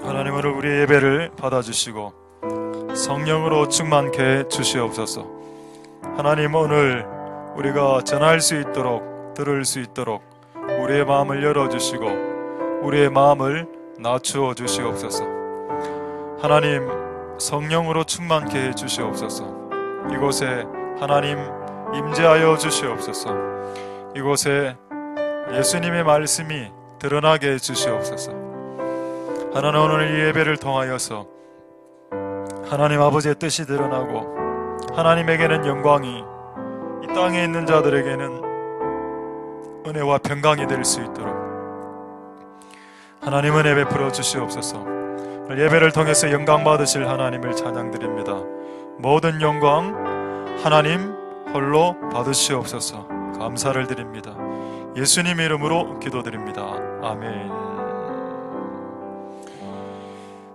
하나님, 오늘 우리의 예배를 받아주시고 성령으로 충만케 해 주시옵소서. 하나님, 오늘 우리가 전할 수 있도록, 들을 수 있도록 우리의 마음을 열어주시고 우리의 마음을 낮추어 주시옵소서. 하나님, 성령으로 충만케 해 주시옵소서. 이곳에 하나님 임재하여 주시옵소서. 이곳에 예수님의 말씀이 드러나게 해 주시옵소서. 하나님, 오늘 이 예배를 통하여서 하나님 아버지의 뜻이 드러나고 하나님에게는 영광이, 이 땅에 있는 자들에게는 은혜와 평강이 될 수 있도록 하나님 은혜 베풀어 주시옵소서. 예배를 통해서 영광 받으실 하나님을 찬양드립니다. 모든 영광 하나님 홀로 받으시옵소서. 감사를 드립니다. 예수님 이름으로 기도드립니다. 아멘.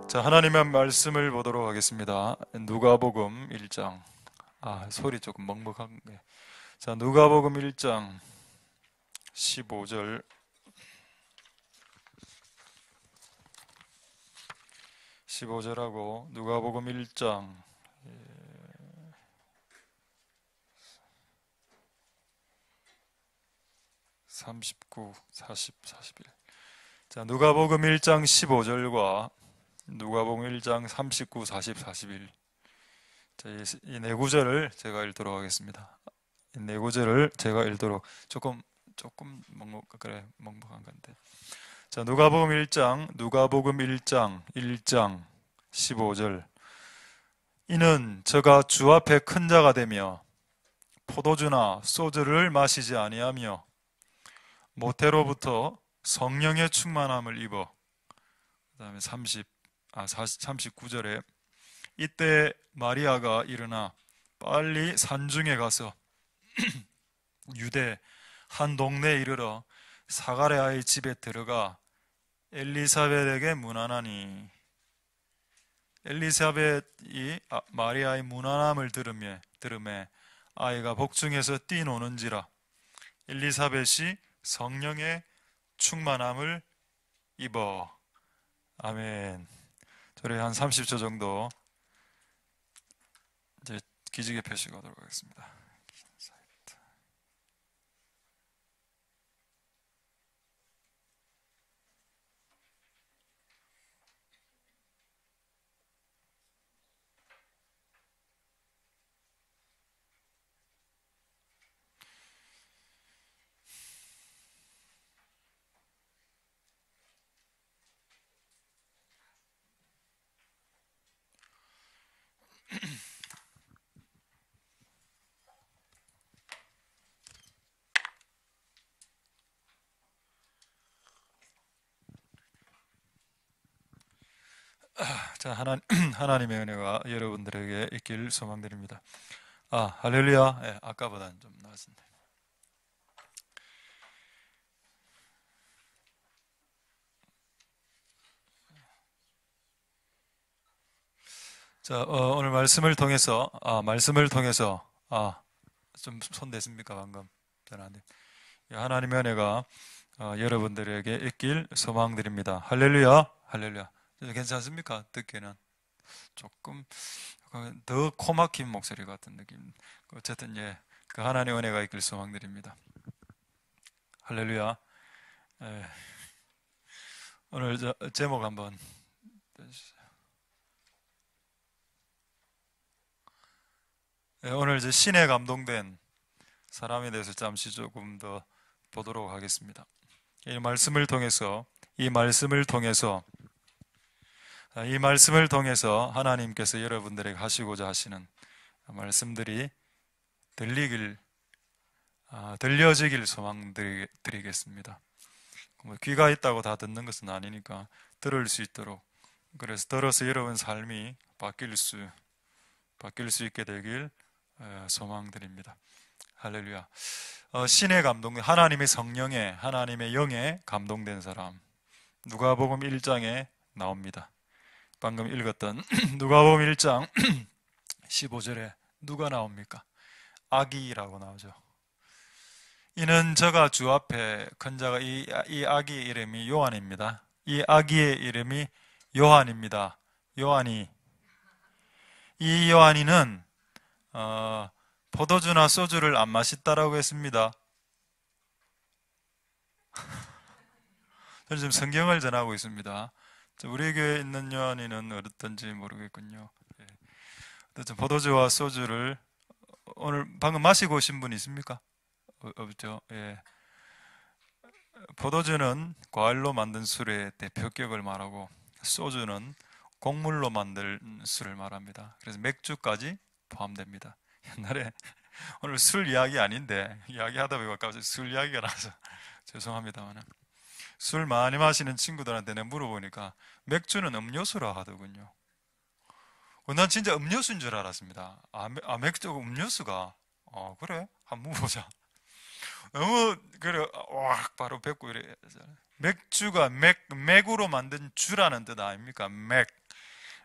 자, 하나님의 말씀을 보도록 하겠습니다. 누가복음 1장. 소리 조금 먹먹한데. 자, 누가복음 1장 15절 15절하고 누가복음 1장 39, 40, 41. 자, 누가복음 1장 15절과 누가복음 1장 39, 40, 41. 자, 이 네 구절을 제가 읽도록 하겠습니다. 이 네 구절을 제가 읽도록 조금 먹먹한 건데. 자, 누가복음 1장 15절. 이는 저가 주 앞에 큰 자가 되며 포도주나 소주를 마시지 아니하며 모태로부터 성령의 충만함을 입어. 그 다음에 39절에 이때 마리아가 일어나 빨리 산중에 가서 유대 한 동네에 이르러 사가랴의 집에 들어가 엘리사벳에게 문안하니, 엘리사벳이 마리아의 문안함을 들음에 아이가 복중에서 뛰노는지라. 엘리사벳이 성령의 충만함을 입어. 아멘. 저를 한 30초 정도 이제 기지개 펴시고 하도록 하겠습니다. 자, 하나님의 은혜가 여러분들에게 있길 소망드립니다. 할렐루야. 네, 아까보다는 좀 나았습니다. 자, 오늘 말씀을 통해서 좀 손댔습니까? 방금 전화님. 하나님의 은혜가 여러분들에게 있길 소망드립니다. 할렐루야. 할렐루야. 괜찮습니까? 듣기는 조금 더 코막힌 목소리 같은 느낌. 어쨌든 그 하나님의 은혜가 있길 소망드립니다. 할렐루야. 오늘 제목 한번 떼주세요. 오늘 이제 신에 감동된 사람에 대해서 잠시 조금 더 보도록 하겠습니다. 이 말씀을 통해서 하나님께서 여러분들에게 하시고자 하시는 말씀들이 들려지길 소망드리겠습니다. 귀가 있다고 다 듣는 것은 아니니까 들을 수 있도록, 그래서 들어서 여러분 삶이 바뀔 수 있게 되길 소망드립니다. 할렐루야. 신의 감동, 하나님의 성령에, 하나님의 영에 감동된 사람, 누가복음 1장에 나옵니다. 방금 읽었던 누가복음 1장 15절에 누가 나옵니까? 아기라고 나오죠. 이는 저가 주 앞에 큰 자가, 이 아기의 이름이 요한입니다. 이 아기의 이름이 요한입니다. 요한이. 이 요한이는 포도주나 소주를 안 마셨다라고 했습니다. 저는 지금 성경을 전하고 있습니다. 우리 교회에 있는 요한이는 어떻던지 모르겠군요. 포도주와 소주를 오늘 방금 마시고 오신 분 있습니까? 없죠. 예. 포도주는 과일로 만든 술의 대표격을 말하고 소주는 곡물로 만든 술을 말합니다. 그래서 맥주까지 포함됩니다. 옛날에 오늘 술 이야기 아닌데 이야기하다 보니까 갑자기 술 이야기가 나서 죄송합니다만 술 많이 마시는 친구들한테 내가 물어보니까 맥주는 음료수라 하더군요. 난 진짜 음료수인 줄 알았습니다. 맥주가 음료수가 그래? 한번 보자. 너무 그래 와 바로 뱉고 이래. 맥주가 맥으로 만든 주라는 뜻 아닙니까?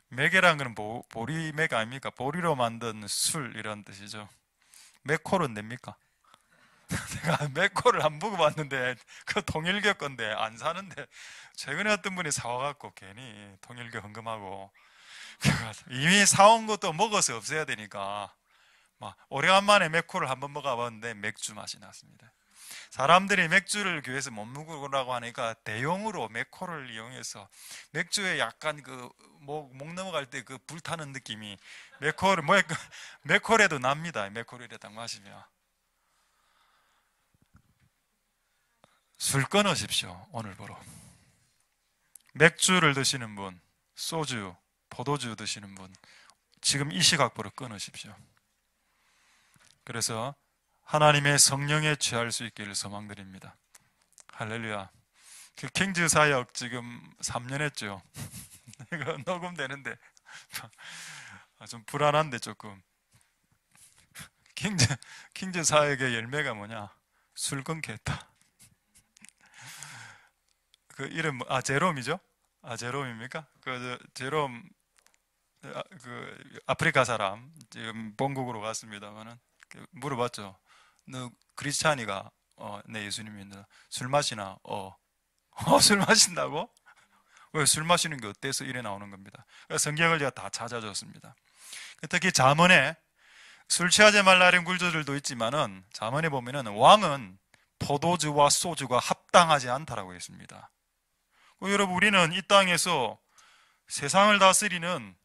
맥이란 건 보리맥 아닙니까? 보리로 만든 술 이런 뜻이죠. 맥콜은 됩니까? 내가 맥콜을 안 먹어봤는데 그 통일교 건데 안 사는데 최근에 어떤 분이 사와갖고 괜히 통일교 헌금하고 이미 사온 것도 먹어서 없애야 되니까 막 오래간만에 맥콜을 한번 먹어봤는데 맥주 맛이 났습니다. 사람들이 맥주를 교회에서 못 먹으라고 하니까 대용으로 맥콜을 이용해서 맥주에 약간 목 넘어갈 때 그 불타는 느낌이 맥콜에도 납니다. 맥콜에 딱 마시면. 술 끊으십시오. 오늘부로. 맥주를 드시는 분, 소주, 포도주 드시는 분, 지금 이 시각부로 끊으십시오. 그래서 하나님의 성령에 취할 수 있기를 소망드립니다. 할렐루야. 킹즈 사역 지금 3년 했죠. 이거 녹음되는데 좀 불안한데 조금. 킹즈 사역의 열매가 뭐냐? 술 끊게 했다. 그 이름 제롬이죠? 제롬입니까? 제롬 아프리카 사람 지금 본국으로 갔습니다만은 물어봤죠. 너 크리스찬이가 네 예수님 믿는다. 술 마시나? 술 마신다고? 왜 술 마시는 게 어때서 이래 나오는 겁니다. 성경을 제가 다 찾아줬습니다. 특히 잠언에 술 취하지 말라는 구절들도 있지만은 잠언에 보면은 왕은 포도주와 소주가 합당하지 않다라고 했습니다. 여러분 우리는 이 땅에서 세상을 다스리는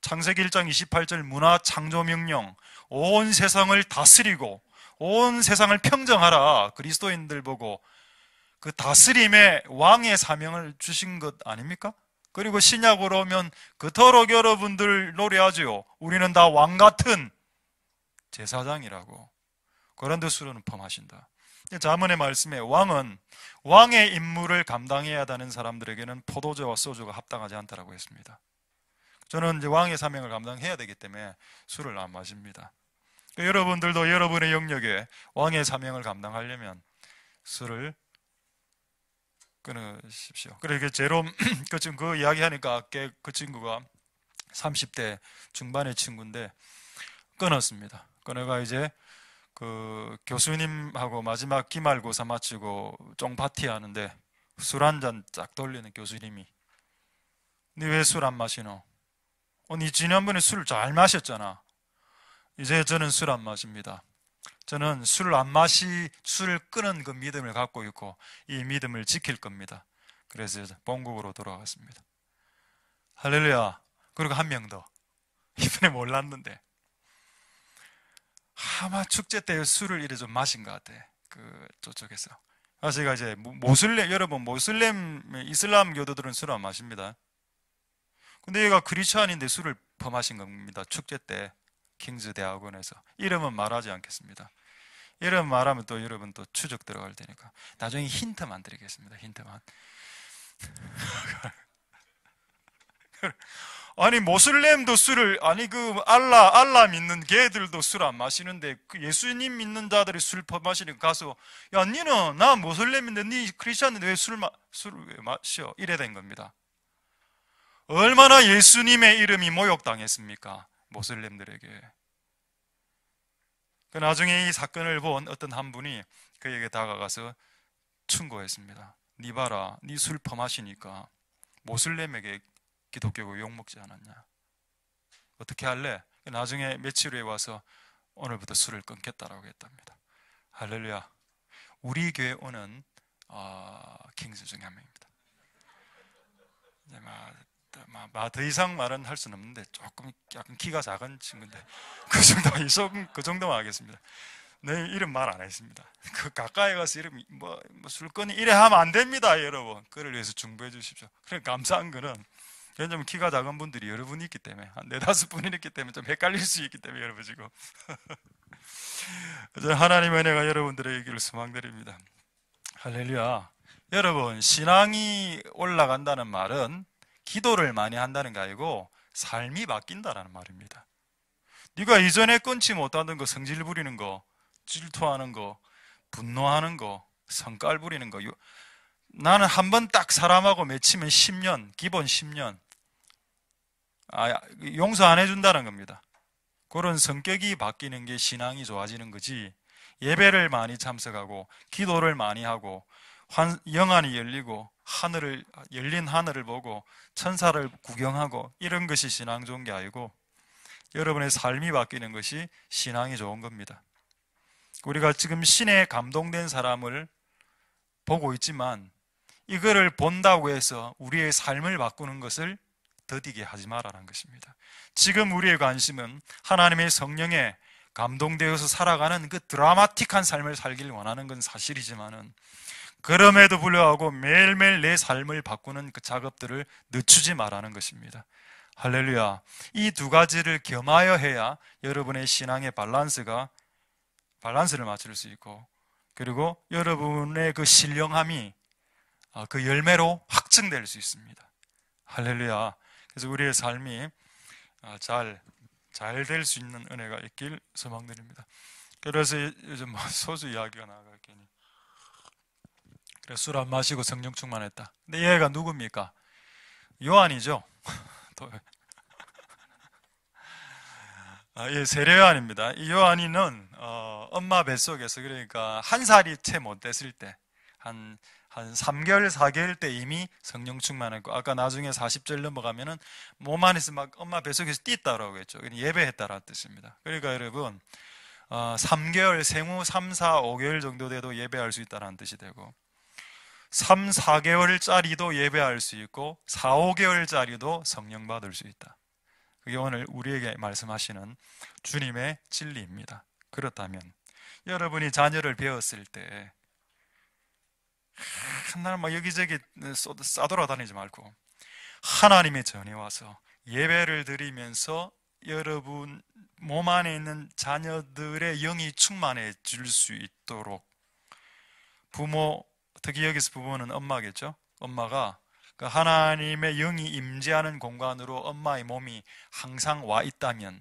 창세기 1장 28절 문화 창조 명령 온 세상을 다스리고 온 세상을 평정하라 그리스도인들 보고 그 다스림의 왕의 사명을 주신 것 아닙니까? 그리고 신약으로 오면 그토록 여러분들 노래하죠. 우리는 다 왕 같은 제사장이라고. 그런데 술은 범하신다. 잠언의 말씀에 왕은 왕의 임무를 감당해야 하는 사람들에게는 포도주와 소주가 합당하지 않다라고 했습니다. 저는 이제 왕의 사명을 감당해야 되기 때문에 술을 안 마십니다. 여러분들도 여러분의 영역에 왕의 사명을 감당하려면 술을 끊으십시오. 그래서 제롬 지금 그 이야기하니까 그 친구가 30대 중반의 친구인데 끊었습니다. 끊어가 이제 그 교수님하고 마지막 기말고사 마치고 쫑파티 하는데 술 한 잔 쫙 돌리는 교수님이 니 왜 술 안 마시노? 니 지난번에 술 잘 마셨잖아. 이제 저는 술 안 마십니다. 저는 술을 술을 끊은 그 믿음을 갖고 있고 이 믿음을 지킬 겁니다. 그래서 본국으로 돌아갔습니다. 할렐루야. 그리고 한 명 더. 이번에 몰랐는데 아마 축제 때 술을 이래 좀 마신 것 같아. 저쪽에서. 제가 이제 여러분 모슬렘 이슬람 교도들은 술을 안 마십니다. 근데 얘가 크리스찬인데 술을 범하신 겁니다. 축제 때 킹즈 대학원에서. 이름은 말하지 않겠습니다. 이름 말하면 또 여러분 또 추적 들어갈 테니까 나중에 힌트만 드리겠습니다. 힌트만. 아니 모슬렘도 술을 알라 믿는 걔들도 술 안 마시는데 그 예수님 믿는 자들이 술 마시니까 가서 야 니는 나 모슬렘인데 니 크리스찬인데 왜 술을 왜 마셔? 이래 된 겁니다. 얼마나 예수님의 이름이 모욕당했습니까? 모슬렘들에게. 나중에 이 사건을 본 어떤 한 분이 그에게 다가가서 충고했습니다. 니 봐라, 니 술 범하시니까 모슬렘에게 기독교고 욕먹지 않았냐? 어떻게 할래? 나중에 며칠 후에 와서 오늘부터 술을 끊겠다라고 했답니다. 할렐루야. 우리 교회 오는 킹스 중에 한 명입니다. 이제 더 이상 말은 할 수는 없는데 조금 약간 키가 작은 친구인데 그 정도만 하겠습니다. 내 이름 말 안 했습니다. 그 가까이 가서 이름 술꾼이 이래 하면 안 됩니다, 여러분. 그를 위해서 중보해 주십시오. 그래 감사한 거는 왜냐면 키가 작은 분들이 여러 분 있기 때문에 한 4-5분이 있기 때문에 좀 헷갈릴 수 있기 때문에 여러분 지금 하나님의 은혜가 여러분들의 얘기를 소망드립니다. 할렐루야. 여러분, 신앙이 올라간다는 말은 기도를 많이 한다는 게 아니고 삶이 바뀐다는 말입니다. 네가 이전에 끊지 못하던 거, 성질 부리는 거, 질투하는 거, 분노하는 거, 성깔 부리는 거, 나는 한 번 딱 사람하고 맺히면 10년, 기본 10년 용서 안 해준다는 겁니다. 그런 성격이 바뀌는 게 신앙이 좋아지는 거지, 예배를 많이 참석하고 기도를 많이 하고 영안이 열리고 열린 하늘을 보고 천사를 구경하고 이런 것이 신앙 좋은 게 아니고 여러분의 삶이 바뀌는 것이 신앙이 좋은 겁니다. 우리가 지금 신에 감동된 사람을 보고 있지만 이거를 본다고 해서 우리의 삶을 바꾸는 것을 더디게 하지 말라는 것입니다. 지금 우리의 관심은 하나님의 성령에 감동되어서 살아가는 그 드라마틱한 삶을 살길 원하는 건 사실이지만은 그럼에도 불구하고 매일매일 내 삶을 바꾸는 그 작업들을 늦추지 말라는 것입니다. 할렐루야. 이 두 가지를 겸하여 해야 여러분의 신앙의 밸런스를 맞출 수 있고, 그리고 여러분의 그 신령함이 그 열매로 확증될 수 있습니다. 할렐루야. 그래서 우리의 삶이 잘 될 수 있는 은혜가 있길 소망드립니다. 그래서 요즘 소주 이야기가 나가겠니? 그래 술 안 마시고 성령 충만했다. 근데 얘가 누굽니까? 요한이죠. 예, 세례 요한입니다. 이 요한이는 엄마 뱃속에서, 그러니까 한 살이 채 못 됐을 때, 한 3개월, 4개월 때 이미 성령 충만했고, 아까 나중에 40절 넘어가면은 몸 안에서 막 엄마 뱃속에서 뛰었다라고 했죠. 예배했다라는 뜻입니다. 그러니까 여러분, 3개월, 생후 3, 4, 5개월 정도 돼도 예배할 수 있다는 뜻이 되고, 3, 4개월짜리도 예배할 수 있고 4, 5개월짜리도 성령 받을 수 있다. 그게 오늘 우리에게 말씀하시는 주님의 진리입니다. 그렇다면 여러분이 자녀를 배웠을 때 한날 막 여기저기 싸돌아다니지 말고 하나님의 전에 와서 예배를 드리면서 여러분 몸 안에 있는 자녀들의 영이 충만해질 수 있도록, 부모, 특히 여기서 부모는 엄마겠죠. 엄마가 그 하나님의 영이 임재하는 공간으로 엄마의 몸이 항상 와 있다면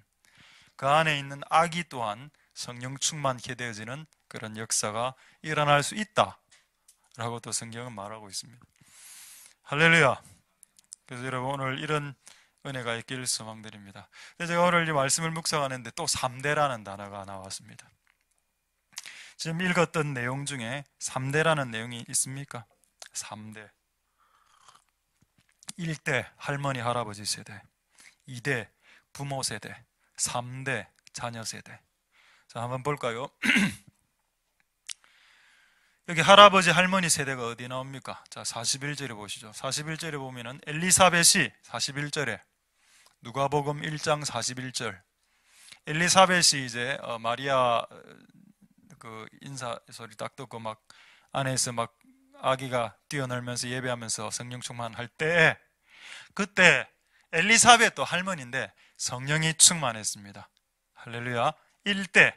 그 안에 있는 아기 또한 성령 충만케 되어지는 그런 역사가 일어날 수 있다라고 또 성경은 말하고 있습니다. 할렐루야. 그래서 여러분 오늘 이런 은혜가 있기를 소망드립니다. 제가 오늘 이 말씀을 묵상하는데 또 3대라는 단어가 나왔습니다. 지금 읽었던 내용 중에 3대라는 내용이 있습니까? 3대. 1대 할머니 할아버지 세대, 2대 부모 세대, 3대 자녀 세대. 자, 한번 볼까요? 여기 할아버지 할머니 세대가 어디 나옵니까? 자, 41절에 보시죠. 41절에 보면은 엘리사벳이 41절에 누가복음 1장 41절. 엘리사벳이 이제 마리아 그 인사 소리 딱 듣고 막 안에서 막 아기가 뛰어놀면서 예배하면서 성령 충만할 때, 그때 엘리사벳도 할머니인데 성령이 충만했습니다. 할렐루야. 1대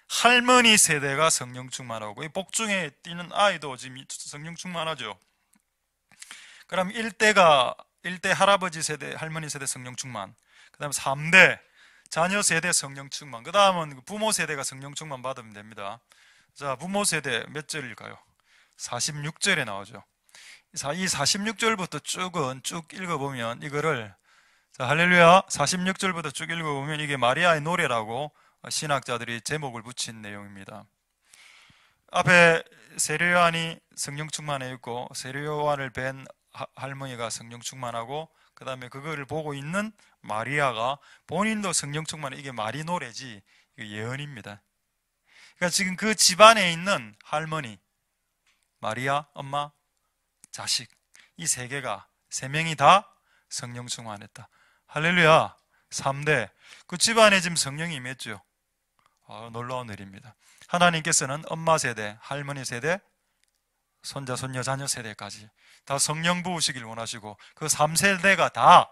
할머니 세대가 성령 충만하고, 이 복중에 뛰는 아이도 지금 성령 충만하죠. 그럼 1대 할아버지 세대, 할머니 세대 성령 충만, 그 다음 3대 자녀 세대 성령 충만, 그 다음은 부모 세대가 성령 충만 받으면 됩니다. 자, 부모 세대 몇 절일까요? 46절에 나오죠. 이 46절부터 쭉 읽어보면 이거를, 자, 할렐루야, 46절부터 쭉 읽어보면 이게 마리아의 노래라고 신학자들이 제목을 붙인 내용입니다. 앞에 세례요한이 성령 충만해 있고 세례요한을 뵌 할머니가 성령 충만하고 그 다음에 그거를 보고 있는 마리아가 본인도 성령 충만해. 이게 말이 노래지 이게 예언입니다. 그러니까 지금 그 집안에 있는 할머니, 마리아, 엄마, 자식 이 세 개가 세 명이 다 성령 충만했다. 할렐루야. 3대 그 집안에 지금 성령이 임했죠. 놀라운 일입니다. 하나님께서는 엄마 세대, 할머니 세대, 손자, 손녀, 자녀 세대까지 다 성령 부으시길 원하시고 그 3세대가 다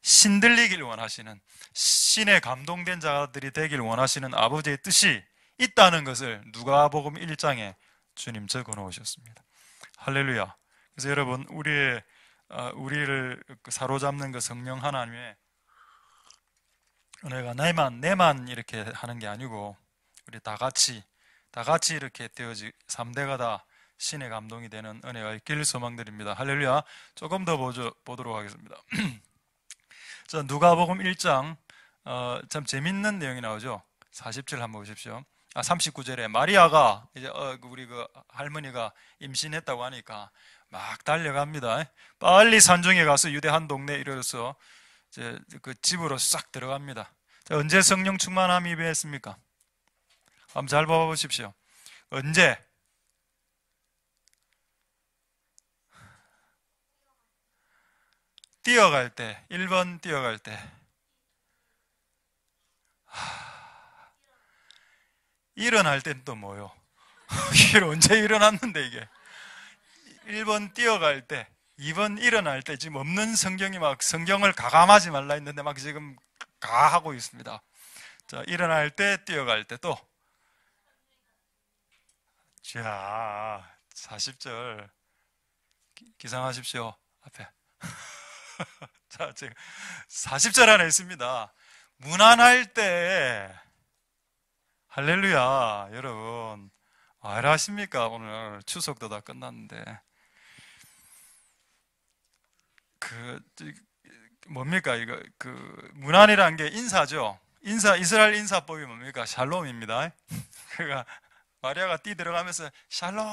신들리길 원하시는 신에 감동된 자들이 되길 원하시는 아버지의 뜻이 있다는 것을 누가복음 1장에 주님 적어 놓으셨습니다. 할렐루야. 그래서 여러분 우리를 사로잡는 그 성령 하나님의 은혜가 내만 이렇게 하는 게 아니고 우리 다 같이 이렇게 되어지 3대가 다 신의 감동이 되는 은혜가 있길 소망드립니다. 할렐루야. 조금 더 보도록 하겠습니다. 자, 누가복음 1장 참 재밌는 내용이 나오죠. 40절 한번 보십시오. 39절에 마리아가 이제 우리 그 할머니가 임신했다고 하니까 막 달려갑니다. 빨리 산중에 가서 유대 한 동네에 이르러서 이제 그 집으로 싹 들어갑니다. 자, 언제 성령 충만함이 임했습니까? 한번 잘 봐보십시오. 언제? 뛰어갈 때, 1번 뛰어갈 때. 일어날 땐 또 뭐요? 이게 언제 일어났는데 이게? 1번 뛰어갈 때, 2번 일어날 때. 지금 없는 성경이 막 성경을 가감하지 말라 했는데 막 지금 가하고 있습니다. 자, 일어날 때, 뛰어갈 때 또. 자, 40절 기상하십시오. 앞에. 자, 지금 40절 안에 있습니다. 문안할 때. 할렐루야. 여러분 알아십니까? 오늘 추석도 다 끝났는데 뭡니까? 이거 문안이라는 게 인사죠. 이스라엘 인사법이 뭡니까? 샬롬입니다. 그러니까 마리아가 뛰 들어가면서 샬롬.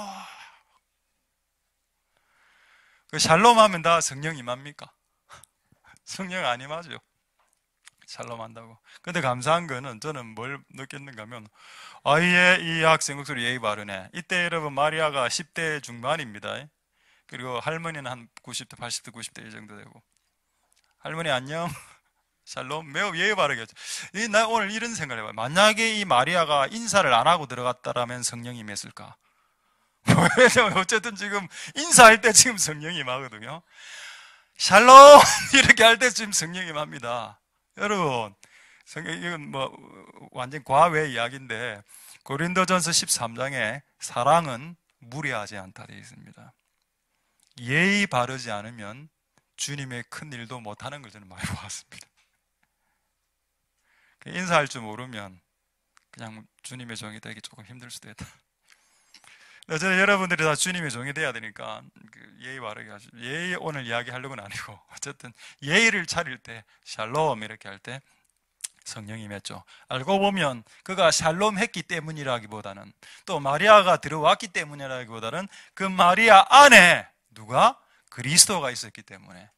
그 샬롬 하면 다 성령 임합니까? 성령 안 임하죠. 샬롬 한다고. 근데 감사한 거는 저는 뭘 느꼈는가 하면 아이의 이 학생 목소리 예의 바르네. 이때 여러분 마리아가 10대 중반입니다. 그리고 할머니는 한 90대, 80대, 90대 이 정도 되고. 할머니 안녕. 샬롬. 매우 예의 바르게 했죠. 나 오늘 이런 생각을 해봐요. 만약에 이 마리아가 인사를 안 하고 들어갔다라면 성령이 임했을까? 어쨌든 지금 인사할 때 지금 성령이 임하거든요. 샬롬 이렇게 할 때 지금 성령이 임합니다. 여러분 이건 뭐 완전 과외 이야기인데 고린도전서 13장에 사랑은 무례하지 않다 되어 있습니다. 예의 바르지 않으면 주님의 큰 일도 못하는 걸 저는 많이 보았습니다. 인사할 줄 모르면 그냥 주님의 종이 되기 조금 힘들 수도 있다. 저는 여러분들이 다 주님의 종이 돼야 되니까 예의 바르게 하시죠. 예의 오늘 이야기하려고는 아니고 어쨌든 예의를 차릴 때 샬롬 이렇게 할 때 성령이 임했죠. 알고 보면 그가 샬롬 했기 때문이라기보다는 또 마리아가 들어왔기 때문이라기보다는 그 마리아 안에 누가? 그리스도가 있었기 때문에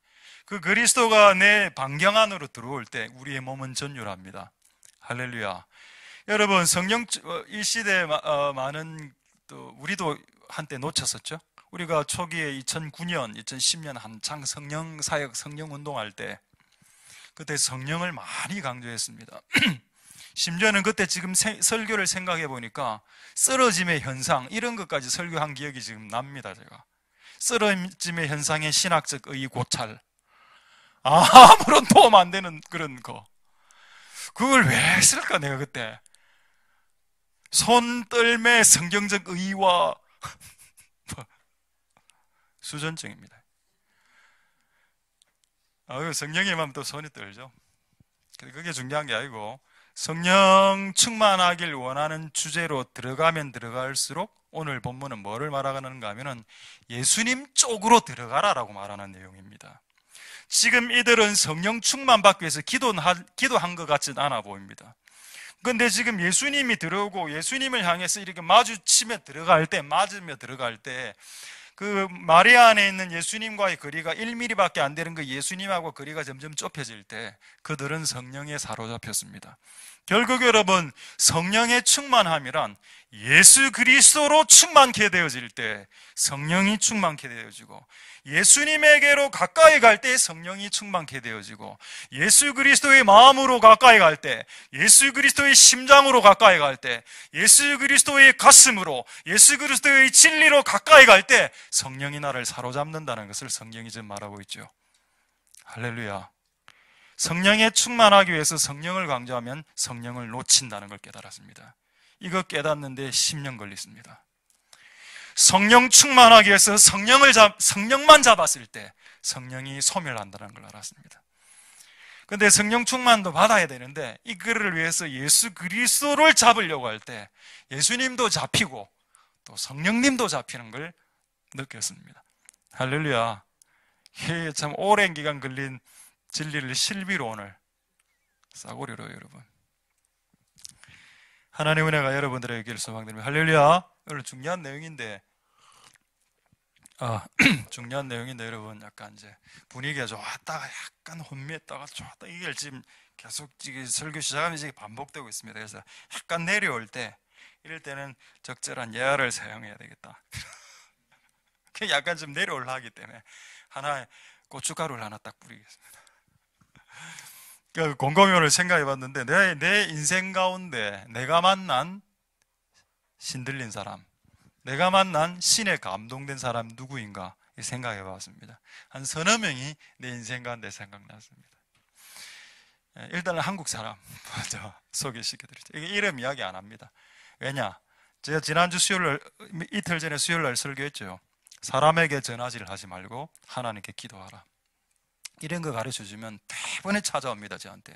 그 그리스도가 내 반경 안으로 들어올 때 우리의 몸은 전율합니다. 할렐루야. 여러분 성령 일시대 많은 또 우리도 한때 놓쳤었죠. 우리가 초기에 2009년, 2010년 한창 성령 사역, 성령 운동할 때 그때 성령을 많이 강조했습니다. 심지어는 그때 지금 설교를 생각해 보니까 쓰러짐의 현상 이런 것까지 설교한 기억이 지금 납니다. 제가 쓰러짐의 현상의 신학적 의의 고찰, 아무런 도움 안 되는 그런 거 그걸 왜 했을까 내가 그때 손떨매 성경적 의의와 수전증입니다. 성령이 임하면 또 손이 떨죠. 그게 중요한 게 아니고 성령 충만하길 원하는 주제로 들어가면 들어갈수록 오늘 본문은 뭐를 말하는가 하면은 예수님 쪽으로 들어가라라고 말하는 내용입니다. 지금 이들은 성령 충만 받기 위해서 기도한 것 같지는 않아 보입니다. 그런데 지금 예수님이 들어오고 예수님을 향해서 이렇게 마주치며 들어갈 때, 맞으며 들어갈 때 그 마리아 안에 있는 예수님과의 거리가 1mm밖에 안 되는 그 예수님하고 거리가 점점 좁혀질 때 그들은 성령에 사로잡혔습니다. 결국 여러분, 성령의 충만함이란 예수 그리스도로 충만케 되어질 때 성령이 충만케 되어지고, 예수님에게로 가까이 갈 때 성령이 충만케 되어지고, 예수 그리스도의 마음으로 가까이 갈 때, 예수 그리스도의 심장으로 가까이 갈 때, 예수 그리스도의 가슴으로, 예수 그리스도의 진리로 가까이 갈 때 성령이 나를 사로잡는다는 것을 성경이 지금 말하고 있죠. 할렐루야. 성령에 충만하기 위해서 성령을 강조하면 성령을 놓친다는 걸 깨달았습니다. 이거 깨닫는데 10년 걸렸습니다. 성령 충만하기 위해서 성령만 잡았을 때 성령이 소멸한다는 걸 알았습니다. 근데 성령 충만도 받아야 되는데 이거를 위해서 예수 그리스도를 잡으려고 할 때 예수님도 잡히고 또 성령님도 잡히는 걸 느꼈습니다. 할렐루야. 이게 참 오랜 기간 걸린 진리를 실비로 오늘 싸구려로 여러분. 하나님의 은혜가 여러분들에게 있기를 소망드립니다. 할렐루야. 오늘 중요한 내용인데 여러분, 약간 이제 분위기가 좋았다가 약간 혼미했다가 좋았다, 이게 지금 계속 설교 시작하면서 반복되고 있습니다. 그래서 약간 내려올 때, 이럴 때는 적절한 예화를 사용해야 되겠다. 약간 좀 내려올라 하기 때문에 하나의 고춧가루를 하나 딱 뿌리겠습니다. 곰곰이 오늘 생각해 봤는데, 내 인생 가운데 내가 만난 신들린 사람, 내가 만난 신에 감동된 사람 누구인가 생각해 봤습니다. 한 서너 명이 내 인생 가운데 생각났습니다. 일단은 한국 사람 먼저 소개시켜 드리죠. 이게 이름 이야기 안 합니다. 왜냐? 제가 지난주 이틀 전에 수요일 날 설교했죠. 사람에게 전화질 하지 말고 하나님께 기도하라. 이런 거 가르쳐 주면 대번에 찾아옵니다, 저한테.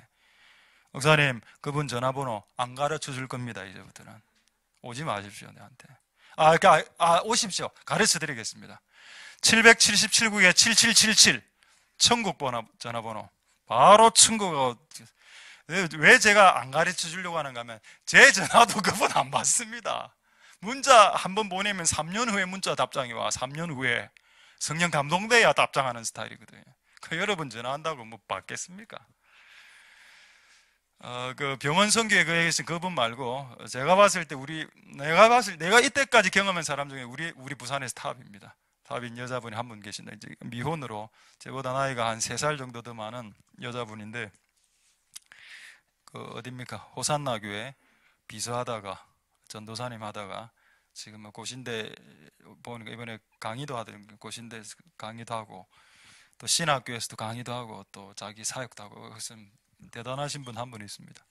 목사님, 그분 전화번호 안 가르쳐 줄 겁니다. 이제부터는 오지 마십시오, 내한테. 오십시오. 가르쳐 드리겠습니다. 777국에 7777 천국 전화번호. 바로 천국. 왜 제가 안 가르쳐 주려고 하는가 하면 제 전화도 그분 안 받습니다. 문자 한 번 보내면 3년 후에 문자 답장이 와. 3년 후에 성령 감동돼야 답장하는 스타일이거든요. 여러분 전화한다고 뭐 받겠습니까? 그 병원 선교에 계신 그분 말고 제가 봤을 때 내가 이때까지 경험한 사람 중에 우리 부산에서 탑입니다. 탑인 여자분이 한 분 계신다. 이제 미혼으로 저보다 나이가 한 3살 정도 더 많은 여자분인데, 어딥니까? 호산나 교회 비서하다가 전도사님 하다가 지금 고신대 보니까 이번에 강의도 하더니 고신대 강의도 하고 또 신학교에서도 강의도 하고 또 자기 사역도 하고, 그것은 대단하신 분 한 분 있습니다.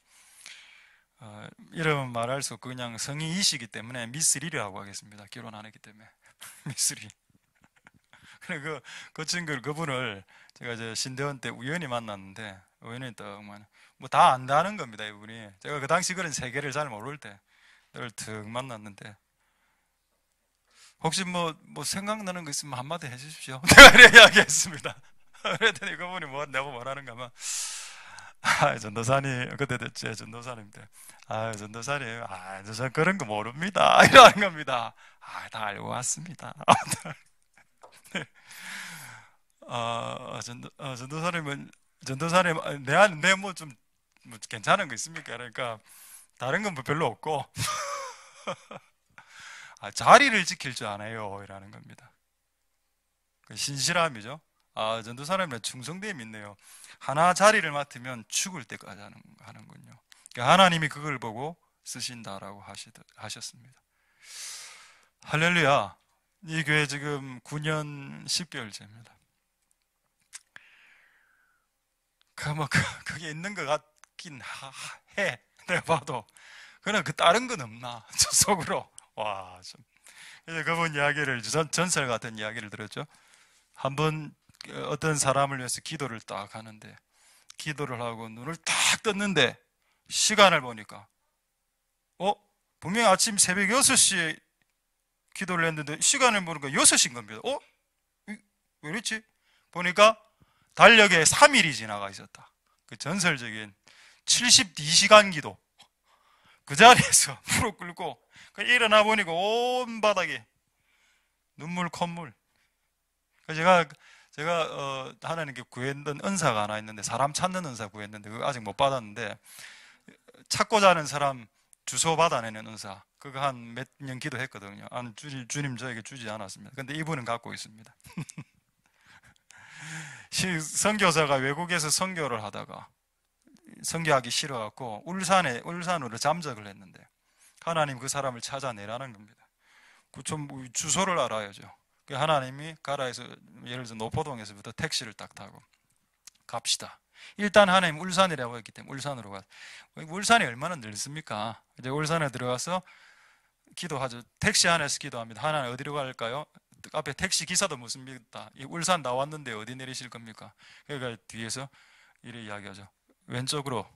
이름은 말할 수 없고 그냥 성이 이시기 때문에 미스리라고 하겠습니다. 결혼 안 했기 때문에 미스리. 그래 그분을 제가 이제 신대원 때 우연히 만났는데, 우연히 뭐 다 안다는 겁니다, 이분이. 제가 그 당시 그런 세계를 잘 모를 때 늘 툭 만났는데, 혹시 뭐 생각나는 거 있으면 한마디 해주십시오. 내가 이렇게 이야기했습니다. 그랬더니 그분이 내가 뭐라는가 하면, 전도사님, 그때 제 전도사님 때, 전도사님, 저 그런 거 모릅니다. 이러는 겁니다. 다 알고 왔습니다. 네. 전도사님, 내 뭐 좀 괜찮은 거 있습니까? 그러니까, 다른 건 뭐 별로 없고, 자리를 지킬 줄 아네요. 이라는 겁니다. 신실함이죠. 전도사님은 충성됨이 있네요. 하나 자리를 맡으면 죽을 때까지 하는군요. 그러니까 하나님이 그걸 보고 쓰신다라고 하셨습니다. 할렐루야. 이 교회 지금 9년 10개월째입니다. 그게 있는 것 같긴 해. 내가 봐도. 그러나 다른 건 없나? 저 속으로. 이제 그분 이야기를, 전설 같은 이야기를 들었죠. 한번 어떤 사람을 위해서 기도를 딱 하는데, 기도를 하고 눈을 딱 떴는데 시간을 보니까 분명히 아침 새벽 6시에 기도를 했는데 시간을 보니까 6시인 겁니다. 왜 이랬지? 보니까 달력에 3일이 지나가 있었다. 그 전설적인 72시간 기도. 그 자리에서 무릎 꿇고 일어나 보니까 온 바닥에 눈물, 콧물, 제가 하나님께 구했던 은사가 하나 있는데, 사람 찾는 은사 구했는데 그거 아직 못 받았는데, 찾고자 하는 사람 주소 받아내는 은사, 그거 한 몇 년 기도했거든요. 주님 저에게 주지 않았습니다. 근데 이분은 갖고 있습니다. 선교사가 외국에서 선교를 하다가 선교하기 싫어갖고 울산으로 잠적을 했는데, 하나님 그 사람을 찾아내라는 겁니다. 좀 주소를 알아야죠. 하나님이 가라에서, 예를 들어 노포동에서부터 택시를 딱 타고 갑시다. 일단 하나님 울산이라고 했기 때문에 울산으로 가. 울산이 얼마나 넓습니까? 이제 울산에 들어가서 기도하죠. 택시 안에서 기도합니다. 하나님 어디로 갈까요? 앞에 택시 기사도 묻습니다. 울산 나왔는데 어디 내리실 겁니까? 그러니까 뒤에서 이래 이야기하죠. 왼쪽으로,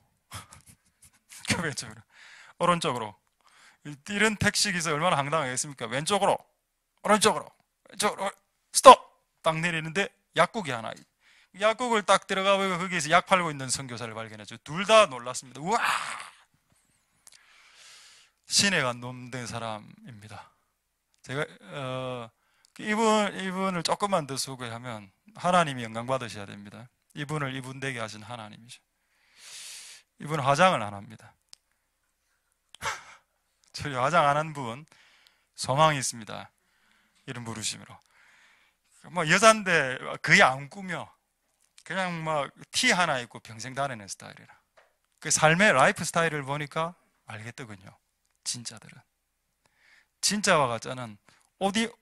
그 왼쪽으로, 오른쪽으로. 이런 택시 기사 얼마나 황당하겠습니까? 왼쪽으로, 오른쪽으로, 왼쪽으로, 스톱! 딱 내리는데 약국이 하나. 약국을 딱 들어가고 거기에서 약 팔고 있는 선교사를 발견했죠. 둘 다 놀랐습니다. 우와! 신에 감동된 사람입니다. 제가 이분을 조금만 더 소개하면, 하나님이 영광 받으셔야 됩니다. 이분을 이분 되게 하신 하나님이죠. 이분은 화장을 안 합니다. 저희 화장 안 한 분 소망이 있습니다. 이름 부르심으로. 뭐 여잔데 거의 안 꾸며 그냥 막 티 하나 입고 평생 다니는 스타일이라. 그 삶의 라이프 스타일을 보니까 알겠더군요. 진짜들은, 진짜와 가짜는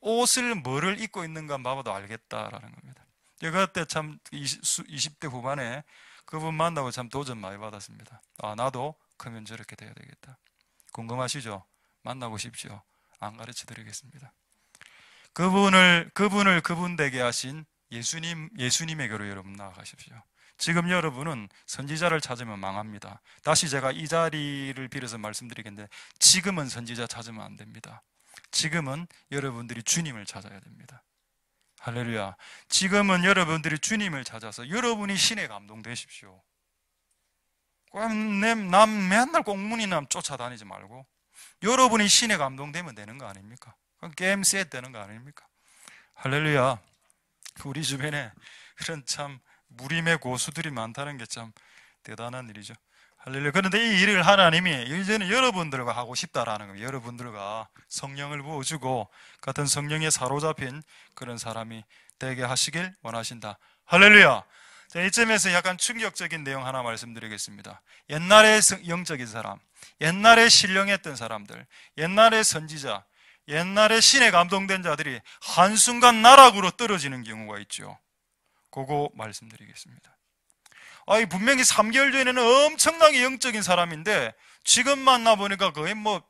옷을 뭐를 입고 있는가 봐도 알겠다라는 겁니다. 제가 그때 참 20대 후반에 그분 만나고 참 도전 많이 받았습니다. 아, 나도 크면 저렇게 돼야 되겠다. 궁금하시죠? 만나고 싶죠? 안 가르쳐 드리겠습니다. 그분을 그분 되게 하신 예수님에게로 여러분 나아가십시오. 지금 여러분은 선지자를 찾으면 망합니다. 다시 제가 이 자리를 빌어서 말씀드리겠는데, 지금은 선지자 찾으면 안 됩니다. 지금은 여러분들이 주님을 찾아야 됩니다. 할렐루야. 지금은 여러분들이 주님을 찾아서 여러분이 신에 감동되십시오. 남 맨날 꽁무니남 쫓아다니지 말고 여러분이 신에 감동되면 되는 거 아닙니까? 그럼 게임 셋 되는 거 아닙니까? 할렐루야. 우리 주변에 그런 참 무림의 고수들이 많다는 게 참 대단한 일이죠. 할렐루야. 그런데 이 일을 하나님이 이제는 여러분들과 하고 싶다라는 겁니다. 여러분들과 성령을 부어주고 같은 성령에 사로잡힌 그런 사람이 되게 하시길 원하신다. 할렐루야. 자, 이쯤에서 약간 충격적인 내용 하나 말씀드리겠습니다. 옛날에 영적인 사람, 옛날에 신령했던 사람들, 옛날에 선지자, 옛날에 신에 감동된 자들이 한순간 나락으로 떨어지는 경우가 있죠. 그거 말씀드리겠습니다. 분명히 3개월 전에는 엄청나게 영적인 사람인데 지금 만나보니까 거의 뭐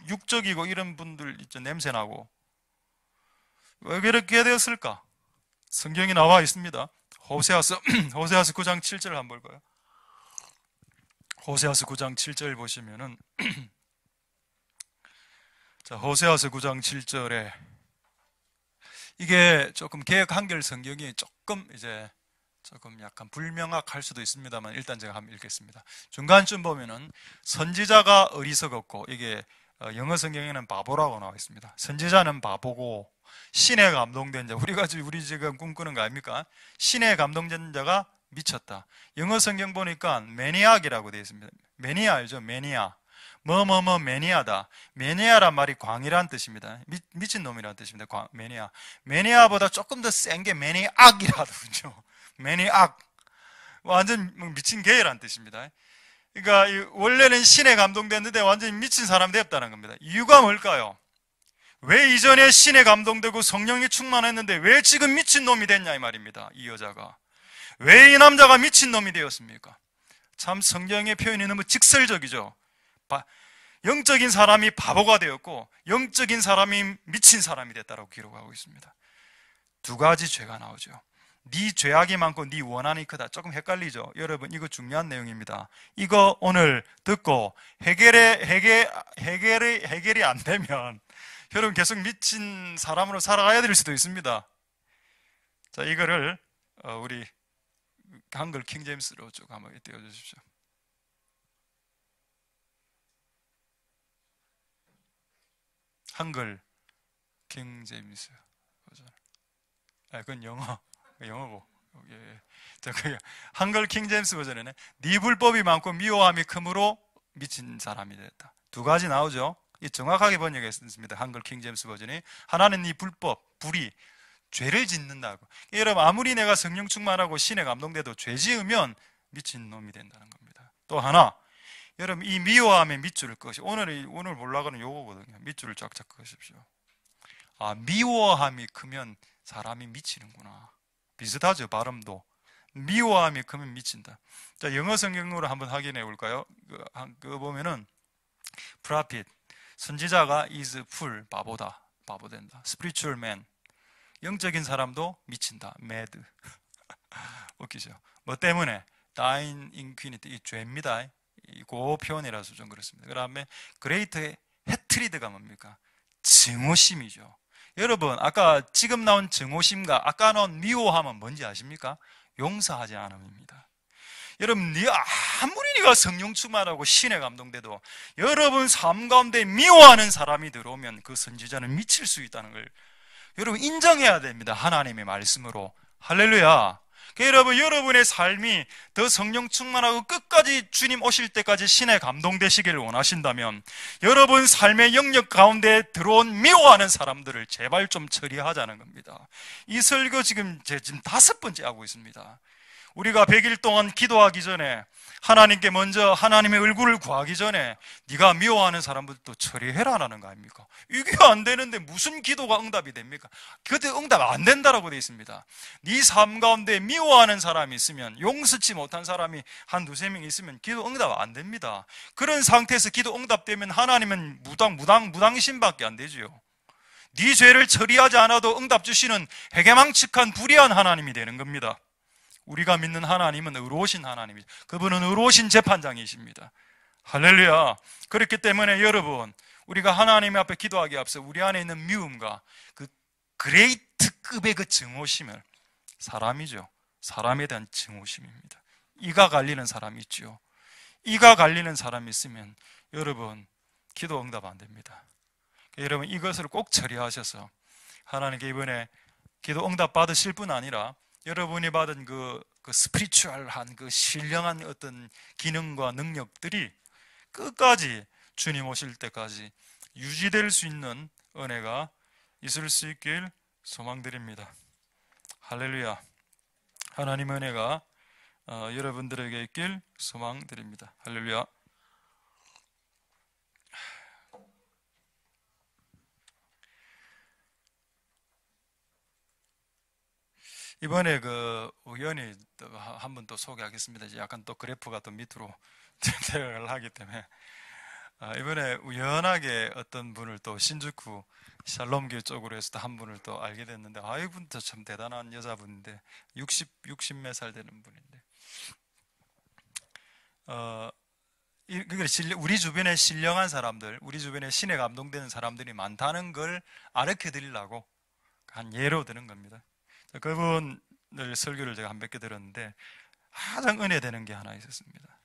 육적이고 이런 분들 있죠. 냄새나고. 왜 그렇게 되었을까? 성경이 나와 있습니다. 호세아서 9장 7절 한번 볼까요? 호세아서 9장 7절 보시면은 자, 호세아서 9장 7절에 이게 조금 개역 한글 성경이 조금 약간 불명확할 수도 있습니다만 일단 제가 한번 읽겠습니다. 중간쯤 보면은 선지자가 어리석었고, 이게 영어 성경에는 바보라고 나와 있습니다. 선지자는 바보고 신에 감동된 자, 우리 지금 꿈꾸는 거 아닙니까? 신에 감동된 자가 미쳤다. 영어 성경 보니까 매니악이라고 되어 있습니다. 매니아 알죠? 매니아. 매니아다. 매니아란 말이 광이란 뜻입니다. 미친놈이란 뜻입니다. 매니아. 매니아보다 조금 더 센 게 매니악이라든죠. 매니악. 완전 미친 개란 뜻입니다. 그러니까 원래는 신에 감동됐는데 완전히 미친 사람 되었다는 겁니다. 이유가 뭘까요? 왜 이전에 신에 감동되고 성령이 충만했는데 왜 지금 미친놈이 됐냐 이 말입니다. 이 여자가. 왜 이 남자가 미친놈이 되었습니까? 참 성경의 표현이 너무 직설적이죠. 영적인 사람이 바보가 되었고 영적인 사람이 미친 사람이 됐다고 기록하고 있습니다. 두 가지 죄가 나오죠. 네 죄악이 많고 네 원한이 크다. 조금 헷갈리죠? 여러분, 이거 중요한 내용입니다. 이거 오늘 듣고 해결이 안 되면 여러분 계속 미친 사람으로 살아가야 될 수도 있습니다. 자, 이거를 우리 한글 킹제임스로 쭉 한번 띄워주십시오. 한글 킹제임스 버전. 그건 영어고. 예. 자, 그 한글 킹제임스 버전에는 네 불법이 많고 미워함이 크므로 미친 사람이 됐다. 두 가지 나오죠. 이 정확하게 번역했습니다. 한글 킹제임스 버전이 하나는 네 불법, 불의, 죄를 짓는다고. 여러분 아무리 내가 성령 충만하고 신에 감동돼도 죄 지으면 미친 놈이 된다는 겁니다. 또 하나, 여러분 이 미워함에 밑줄을 그으시. 오늘 보려고 하는 요거거든요. 밑줄을 쫙쫙 그으십시오. 아, 미워함이 크면 사람이 미치는구나. 비슷하죠, 발음도. 미워함이 크면 미친다. 자, 영어 성경으로 한번 확인해 볼까요? 그거 보면은 prophet, 선지자가 is fool, 바보다, 바보 된다. spiritual man, 영적인 사람도 미친다, mad. 웃기죠? 뭐 때문에? dying infinity, 이 죄입니다. 그 표현이라서 좀 그렇습니다. 그 다음에 great hatred가 뭡니까? 증오심이죠. 여러분 아까 지금 나온 증오심과 아까 나온 미워함은 뭔지 아십니까? 용서하지 않음입니다. 여러분 아무리 네가 성령 충만하고 신에 감동돼도 여러분 삶 가운데 미워하는 사람이 들어오면 그 선지자는 미칠 수 있다는 걸 여러분 인정해야 됩니다. 하나님의 말씀으로. 할렐루야. 여러분의 삶이 더 성령 충만하고 끝까지 주님 오실 때까지 신에 감동되시기를 원하신다면 여러분 삶의 영역 가운데 들어온 미워하는 사람들을 제발 좀 처리하자는 겁니다. 이 설교 지금 5번째 하고 있습니다. 우리가 100일 동안 기도하기 전에 하나님께 먼저 하나님의 얼굴을 구하기 전에 네가 미워하는 사람들도 처리해라라는 거 아닙니까? 이게 안 되는데 무슨 기도가 응답이 됩니까? 그때 응답 안 된다라고 되어 있습니다. 네 삶 가운데 미워하는 사람이 있으면, 용서치 못한 사람이 한 두세 명 있으면 기도 응답 안 됩니다. 그런 상태에서 기도 응답되면 하나님은 무당신밖에 안 되지요. 네 죄를 처리하지 않아도 응답 주시는 회개망측한 불의한 하나님이 되는 겁니다. 우리가 믿는 하나님은 의로우신 하나님이죠. 그분은 의로우신 재판장이십니다. 할렐루야. 그렇기 때문에 여러분, 우리가 하나님 앞에 기도하기 앞서 우리 안에 있는 미움과 그 그레이트급의 그 증오심을, 사람이죠. 사람에 대한 증오심입니다. 이가 갈리는 사람이 있죠. 이가 갈리는 사람이 있으면 여러분 기도 응답 안 됩니다. 여러분 이것을 꼭 처리하셔서 하나님께 이번에 기도 응답 받으실 뿐 아니라 여러분이 받은 그 스피리추얼한 그 신령한 어떤 기능과 능력들이 끝까지 주님 오실 때까지 유지될 수 있는 은혜가 있을 수 있길 소망드립니다. 할렐루야. 하나님의 은혜가 여러분들에게 있길 소망드립니다. 할렐루야. 이번에 우연히 한 번 또 소개하겠습니다. 이제 약간 또 그래프가 또 밑으로 내려가려 하기 때문에 이번에 우연하게 어떤 분을 또 신주쿠 샬롬교회 쪽으로 해서 또 한 분을 또 알게 됐는데, 이분도 참 대단한 여자분인데 60 몇 살 되는 분인데 우리 주변에 신령한 사람들, 우리 주변에 신에 감동되는 사람들이 많다는 걸 알려 드리려고 한 예로 드는 겁니다. 그분을 설교를 제가 한 몇 개 들었는데 가장 은혜되는 게 하나 있었습니다.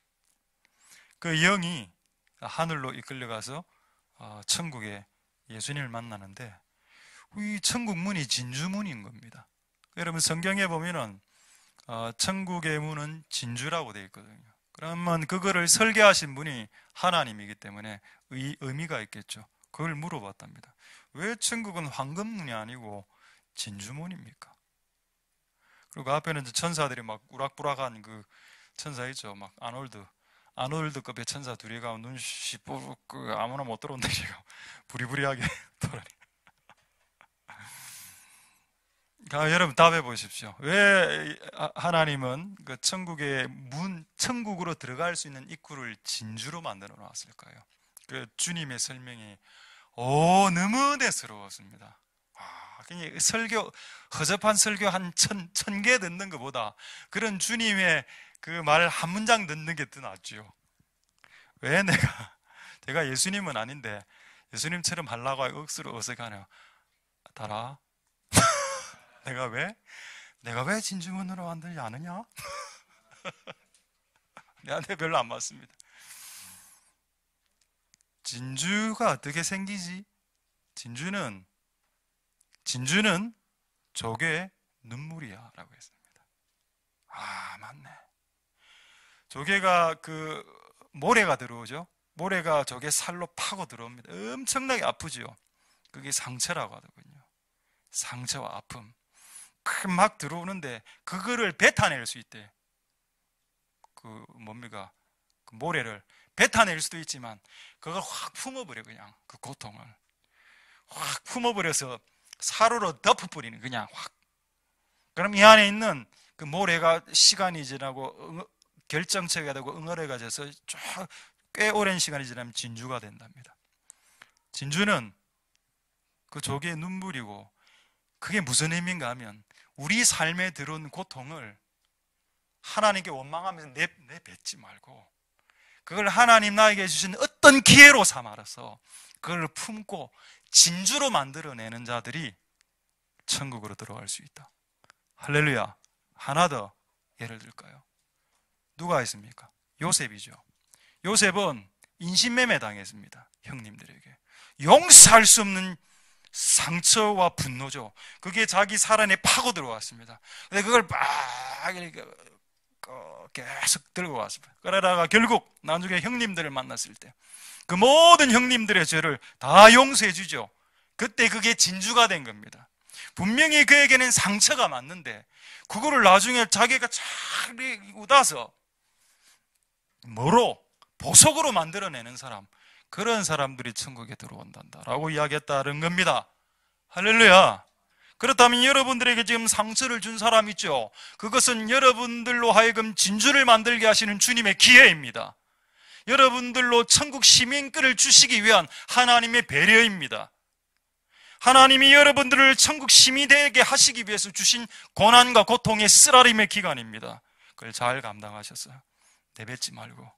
그 영이 하늘로 이끌려가서 천국에 예수님을 만나는데 이 천국 문이 진주문인 겁니다. 여러분 성경에 보면은 천국의 문은 진주라고 되어 있거든요. 그러면 그거를 설계하신 분이 하나님이기 때문에 의미가 있겠죠. 그걸 물어봤답니다. 왜 천국은 황금문이 아니고 진주문입니까? 그리고 앞에는 이제 천사들이 막 우락부락한 그 천사 있죠. 막 아놀드급의 천사 둘이 가면 눈이 뽀록 아무나 못 들어온다 지금 부리부리하게 돌아니. 여러분 답해 보십시오. 왜 하나님은 그 천국의 천국으로 들어갈 수 있는 입구를 진주로 만들어 놨을까요? 그 주님의 설명이 너무 대수로웠습니다. 허접한 설교 한 천 개 듣는 것보다 그런 주님의 그 말 한 문장 듣는 게 더 낫죠. 왜 내가 예수님은 아닌데 예수님처럼 하려고 억수로 어색하냐? 달아. 내가 왜 진주문으로 만들지 않느냐? 내한테 별로 안 맞습니다. 진주가 어떻게 생기지? 진주는 조개 눈물이야 라고 했습니다. 아, 맞네. 조개가 모래가 들어오죠. 모래가 조개 살로 파고 들어옵니다. 엄청나게 아프죠. 그게 상처라고 하더군요. 상처와 아픔. 막 들어오는데 그거를 뱉어낼 수 있대. 뭡니까? 그 모래를 뱉어낼 수도 있지만 그걸 확 품어버려. 그냥 그 고통을 확 품어버려서 사로로 덮어버리는, 그냥 확. 그럼 이 안에 있는 그 모래가 시간이 지나고 결정체가 되고 응어리가 돼서 꽤 오랜 시간이 지나면 진주가 된답니다. 진주는 그 조개의 눈물이고, 그게 무슨 의미인가 하면 우리 삶에 들어온 고통을 하나님께 원망하면서 내뱉지 말고 그걸 하나님 나에게 주신 어떤 기회로 삼아서 그걸 품고 진주로 만들어내는 자들이 천국으로 들어갈 수 있다. 할렐루야. 하나 더 예를 들까요? 누가 있습니까? 요셉이죠. 요셉은 인신매매 당했습니다. 형님들에게. 용서할 수 없는 상처와 분노죠. 그게 자기 살 안에 파고 들어왔습니다. 근데 그걸 막 이렇게 계속 들고 왔습니다. 그러다가 결국 나중에 형님들을 만났을 때 그 모든 형님들의 죄를 다 용서해 주죠. 그때 그게 진주가 된 겁니다. 분명히 그에게는 상처가 맞는데 그거를 나중에 자기가 잘 웃어서 뭐로? 보석으로 만들어내는 사람, 그런 사람들이 천국에 들어온단다라고 이야기했다는 겁니다. 할렐루야. 그렇다면 여러분들에게 지금 상처를 준 사람 있죠? 그것은 여러분들로 하여금 진주를 만들게 하시는 주님의 기회입니다. 여러분들로 천국 시민권을 주시기 위한 하나님의 배려입니다. 하나님이 여러분들을 천국 시민이 되게 하시기 위해서 주신 고난과 고통의 쓰라림의 기간입니다. 그걸 잘 감당하셨어요. 내뱉지 말고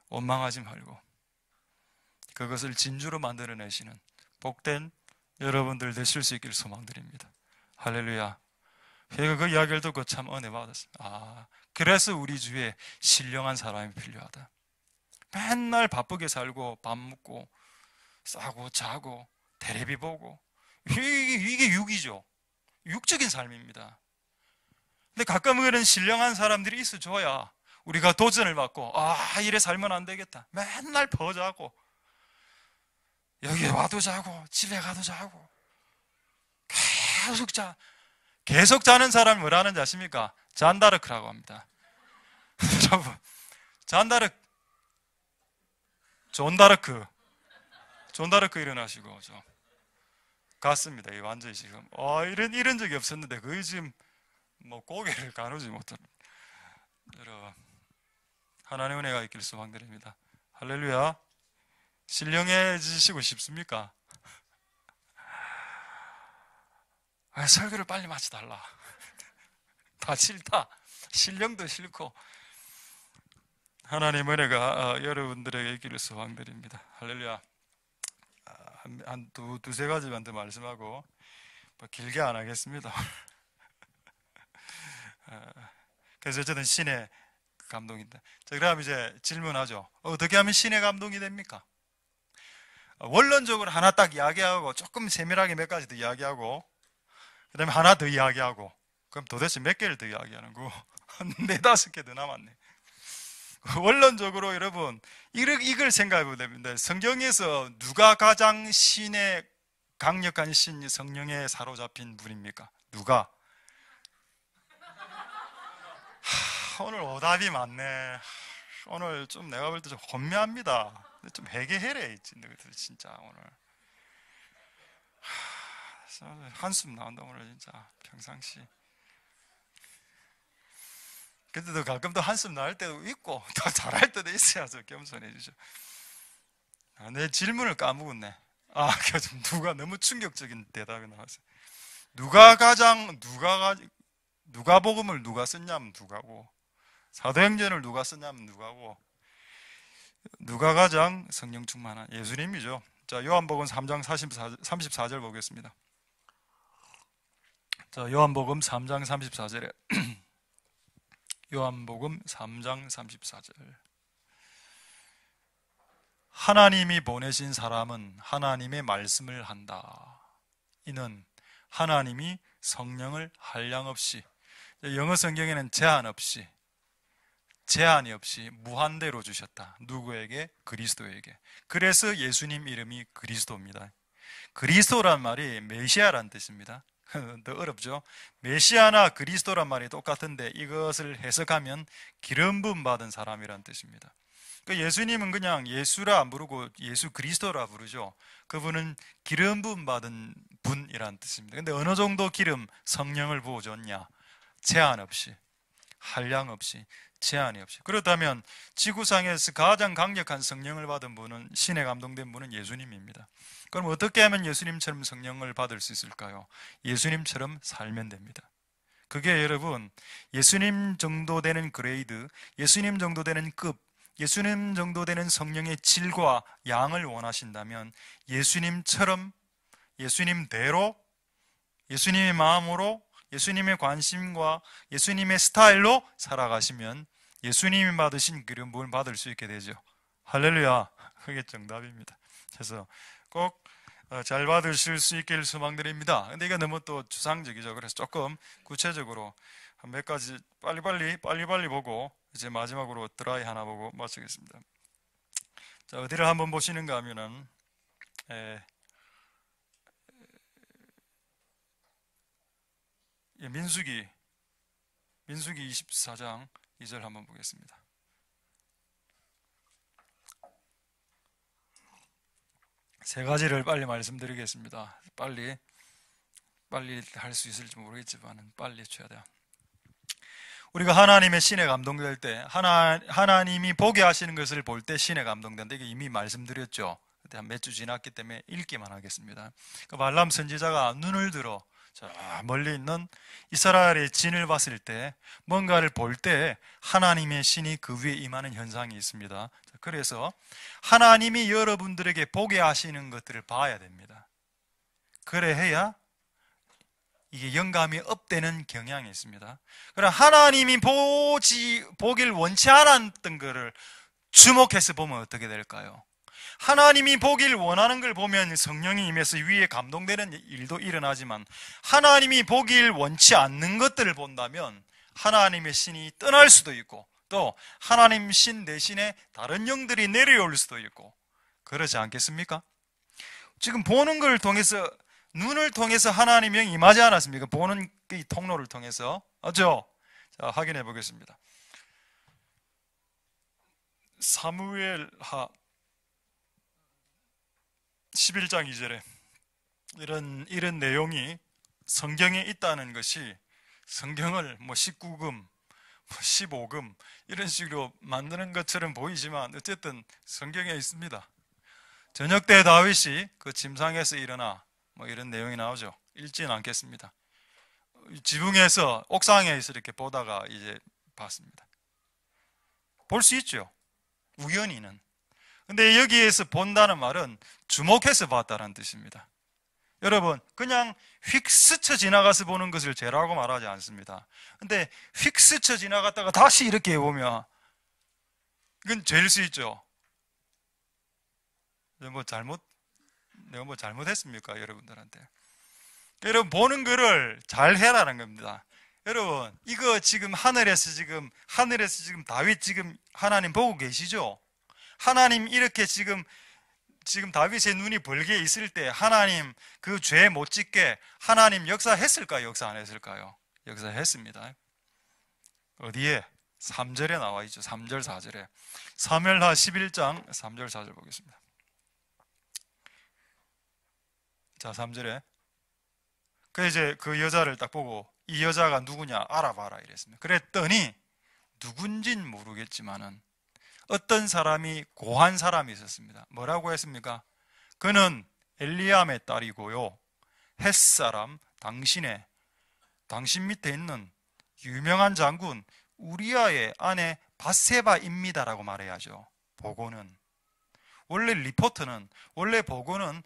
원망하지 말고 그것을 진주로 만들어내시는 복된 여러분들 되실 수 있기를 소망드립니다. 할렐루야. 제가 그 이야기를 듣고 참 은혜 받았습니다. 그래서 우리 주위에 신령한 사람이 필요하다. 맨날 바쁘게 살고 밥 먹고 싸고 자고 텔레비 보고 이게 육이죠. 육적인 삶입니다. 근데 가끔은 그런 신령한 사람들이 있어줘야 우리가 도전을 받고 이래 살면 안 되겠다. 맨날 퍼자고 여기 와도 자고 집에 가도 자고 계속 자는 사람이 뭐라는지 아십니까? 잔다르크라고 합니다. 여러분, 존다르크 일어나시고 갔습니다. 완전히 지금 이런 적이 없었는데 거의 지금 고개를 가누지 못하는. 여러분, 하나님의 은혜가 있길 소망드립니다. 할렐루야. 신령해지시고 싶습니까? 설교를 빨리 마쳐달라. 다 싫다. 신령도 싫고. 하나님의 은혜가 여러분들에게 있기를 소망드립니다. 할렐루야. 한 두세 가지만 더 말씀하고 길게 안 하겠습니다. 그래서 어쨌든 신의 감동인데. 자, 그럼 이제 질문하죠. 어떻게 하면 신의 감동이 됩니까? 원론적으로 하나 딱 이야기하고 조금 세밀하게 몇 가지 더 이야기하고 그 다음에 하나 더 이야기하고 그럼 도대체 몇 개를 더 이야기하는 거? 네다섯 개 더 남았네. 원론적으로 여러분 이걸 생각해 보면 됩니다. 성경에서 누가 가장 신의 강력한 신 성령에 사로잡힌 분입니까? 누가? 오늘 오답이 많네. 오늘 좀 내가 볼 때 좀 혼미합니다. 좀 회개해래 진짜 오늘. 한숨 나온다 오늘 진짜 평상시. 근데도 가끔 또 한숨 나올 때도 있고 더 잘할 때도 있어야죠. 겸손해 주죠. 내 질문을 까먹었네. 누가 너무 충격적인 대답이 나왔어요. 누가복음을 누가 썼냐면 누가고 사도행전을 누가 썼냐면 누가고 누가 가장 성령 충만한 예수님이죠. 자, 요한복음 3장 34절 보겠습니다. 자, 요한복음 3장 34절에 요한복음 3장 34절. 하나님이 보내신 사람은 하나님의 말씀을 한다. 이는 하나님이 성령을 한량 없이, 영어 성경에는 제한 없이, 제한이 없이 무한대로 주셨다. 누구에게? 그리스도에게. 그래서 예수님 이름이 그리스도입니다. 그리스도란 말이 메시아란 뜻입니다. 더 어렵죠? 메시아나 그리스도란 말이 똑같은데 이것을 해석하면 기름 부음 받은 사람이란 뜻입니다. 예수님은 그냥 예수라 안 부르고 예수 그리스도라 부르죠. 그분은 기름 부음 받은 분이란 뜻입니다. 근데 어느 정도 기름, 성령을 부어줬냐? 제한 없이, 한량 없이, 제한이 없이. 그렇다면 지구상에서 가장 강력한 성령을 받은 분은, 신에 감동된 분은 예수님입니다. 그럼 어떻게 하면 예수님처럼 성령을 받을 수 있을까요? 예수님처럼 살면 됩니다. 그게 여러분, 예수님 정도 되는 그레이드, 예수님 정도 되는 급, 예수님 정도 되는 성령의 질과 양을 원하신다면 예수님처럼, 예수님대로, 예수님의 마음으로, 예수님의 관심과 예수님의 스타일로 살아가시면 예수님이 받으신 기름 부음을 받을 수 있게 되죠. 할렐루야. 그게 정답입니다. 그래서 꼭 잘 받으실 수 있길 소망드립니다. 근데 이거 너무 또 추상적이죠. 그래서 조금 구체적으로 몇 가지 빨리빨리 보고 이제 마지막으로 드라이 하나 보고 마치겠습니다. 자, 어디를 한번 보시는가 하면은 민수기 24장 2절 한번 보겠습니다. 세 가지를 빨리 말씀드리겠습니다. 빨리 할 수 있을지 모르겠지만 빨리 쳐야 돼요. 우리가 하나님의 신에 감동될 때, 하나님이 보게 하시는 것을 볼 때 신에 감동된다. 이게 이미 말씀드렸죠. 그때 한 몇 주 지났기 때문에 읽기만 하겠습니다. 발람 선지자가 눈을 들어 저 멀리 있는 이스라엘의 진을 봤을 때, 뭔가를 볼 때 하나님의 신이 그 위에 임하는 현상이 있습니다. 그래서 하나님이 여러분들에게 보게 하시는 것들을 봐야 됩니다. 그래 해야 이게 영감이 업되는 경향이 있습니다. 그럼 하나님이 보길 원치 않았던 것을 주목해서 보면 어떻게 될까요? 하나님이 보길 원하는 걸 보면 성령이 임해서 위에 감동되는 일도 일어나지만, 하나님이 보길 원치 않는 것들을 본다면 하나님의 신이 떠날 수도 있고, 또 하나님 신 대신에 다른 영들이 내려올 수도 있고, 그러지 않겠습니까? 지금 보는 걸 통해서, 눈을 통해서 하나님 영이 임하지 않았습니까? 보는 이 통로를 통해서. 맞죠? 자, 확인해 보겠습니다. 사무엘하 11장 2절에 이런 내용이 성경에 있다는 것이, 성경을 19금, 15금 이런 식으로 만드는 것처럼 보이지만 어쨌든 성경에 있습니다. 저녁 때 다윗이 그 침상에서 일어나 이런 내용이 나오죠. 읽지는 않겠습니다. 지붕에서, 옥상에서 이렇게 보다가 이제 봤습니다. 볼 수 있죠. 우연히는. 근데 여기에서 본다는 말은 주목해서 봤다는 뜻입니다. 여러분, 그냥 휙 스쳐 지나가서 보는 것을 죄라고 말하지 않습니다. 근데 휙 스쳐 지나갔다가 다시 이렇게 보면 이건 죄일 수 있죠. 내가 뭐 잘못했습니까? 여러분들한테. 여러분, 보는 거를 잘 해라는 겁니다. 여러분, 이거 지금 하늘에서 지금 다윗 지금 하나님 보고 계시죠? 하나님 이렇게 지금 다윗의 눈이 벌게 있을 때 하나님 그 죄 못 짓게 하나님 역사했을까요? 역사 안 했을까요? 역사했습니다. 어디에? 3절에 나와 있죠. 3절 4절에. 사무엘하 11장 3절 4절 보겠습니다. 자, 3절에 이제 그 여자를 딱 보고 이 여자가 누구냐 알아봐라 이랬습니다. 그랬더니 누군진 모르겠지만은 어떤 사람이, 고한 사람이 있었습니다. 뭐라고 했습니까? 그는 엘리암의 딸이고요, 햇사람 당신 밑에 있는 유명한 장군 우리아의 아내 밧세바입니다라고 말해야죠. 보고는, 원래 리포트는, 원래 보고는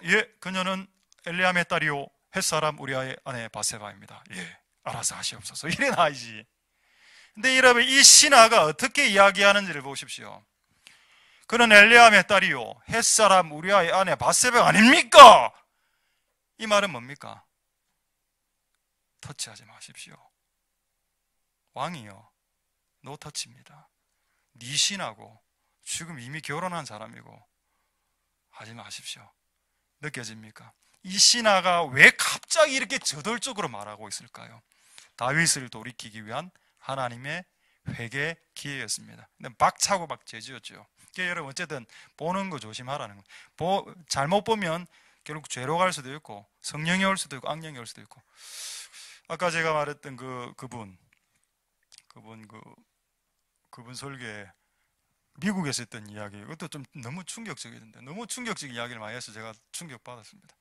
예, 그녀는 엘리암의 딸이요, 햇사람 우리아의 아내 밧세바입니다. 예, 알아서 하시옵소서. 이래 나이지. 근데 여러분, 이 신하가 어떻게 이야기하는지를 보십시오. 그는 엘리암의 딸이요, 햇사람 우리아의 아내 밧세바가 아닙니까? 이 말은 뭡니까? 터치하지 마십시오. 왕이요, 노터치입니다. 네 신하고 지금 이미 결혼한 사람이고 하지 마십시오. 느껴집니까? 이 신하가 왜 갑자기 이렇게 저돌적으로 말하고 있을까요? 다윗을 돌이키기 위한 하나님의 회개 기회였습니다. 근데 박차고 박 죄지었죠. 그러니까 여러분 어쨌든 보는 거 조심하라는 거. 잘못 보면 결국 죄로 갈 수도 있고 성령이 올 수도 있고 악령이 올 수도 있고. 아까 제가 말했던 그분 설교에 미국에서 했던 이야기, 이것도 좀 너무 충격적이던데, 너무 충격적인 이야기를 많이 해서 제가 충격받았습니다.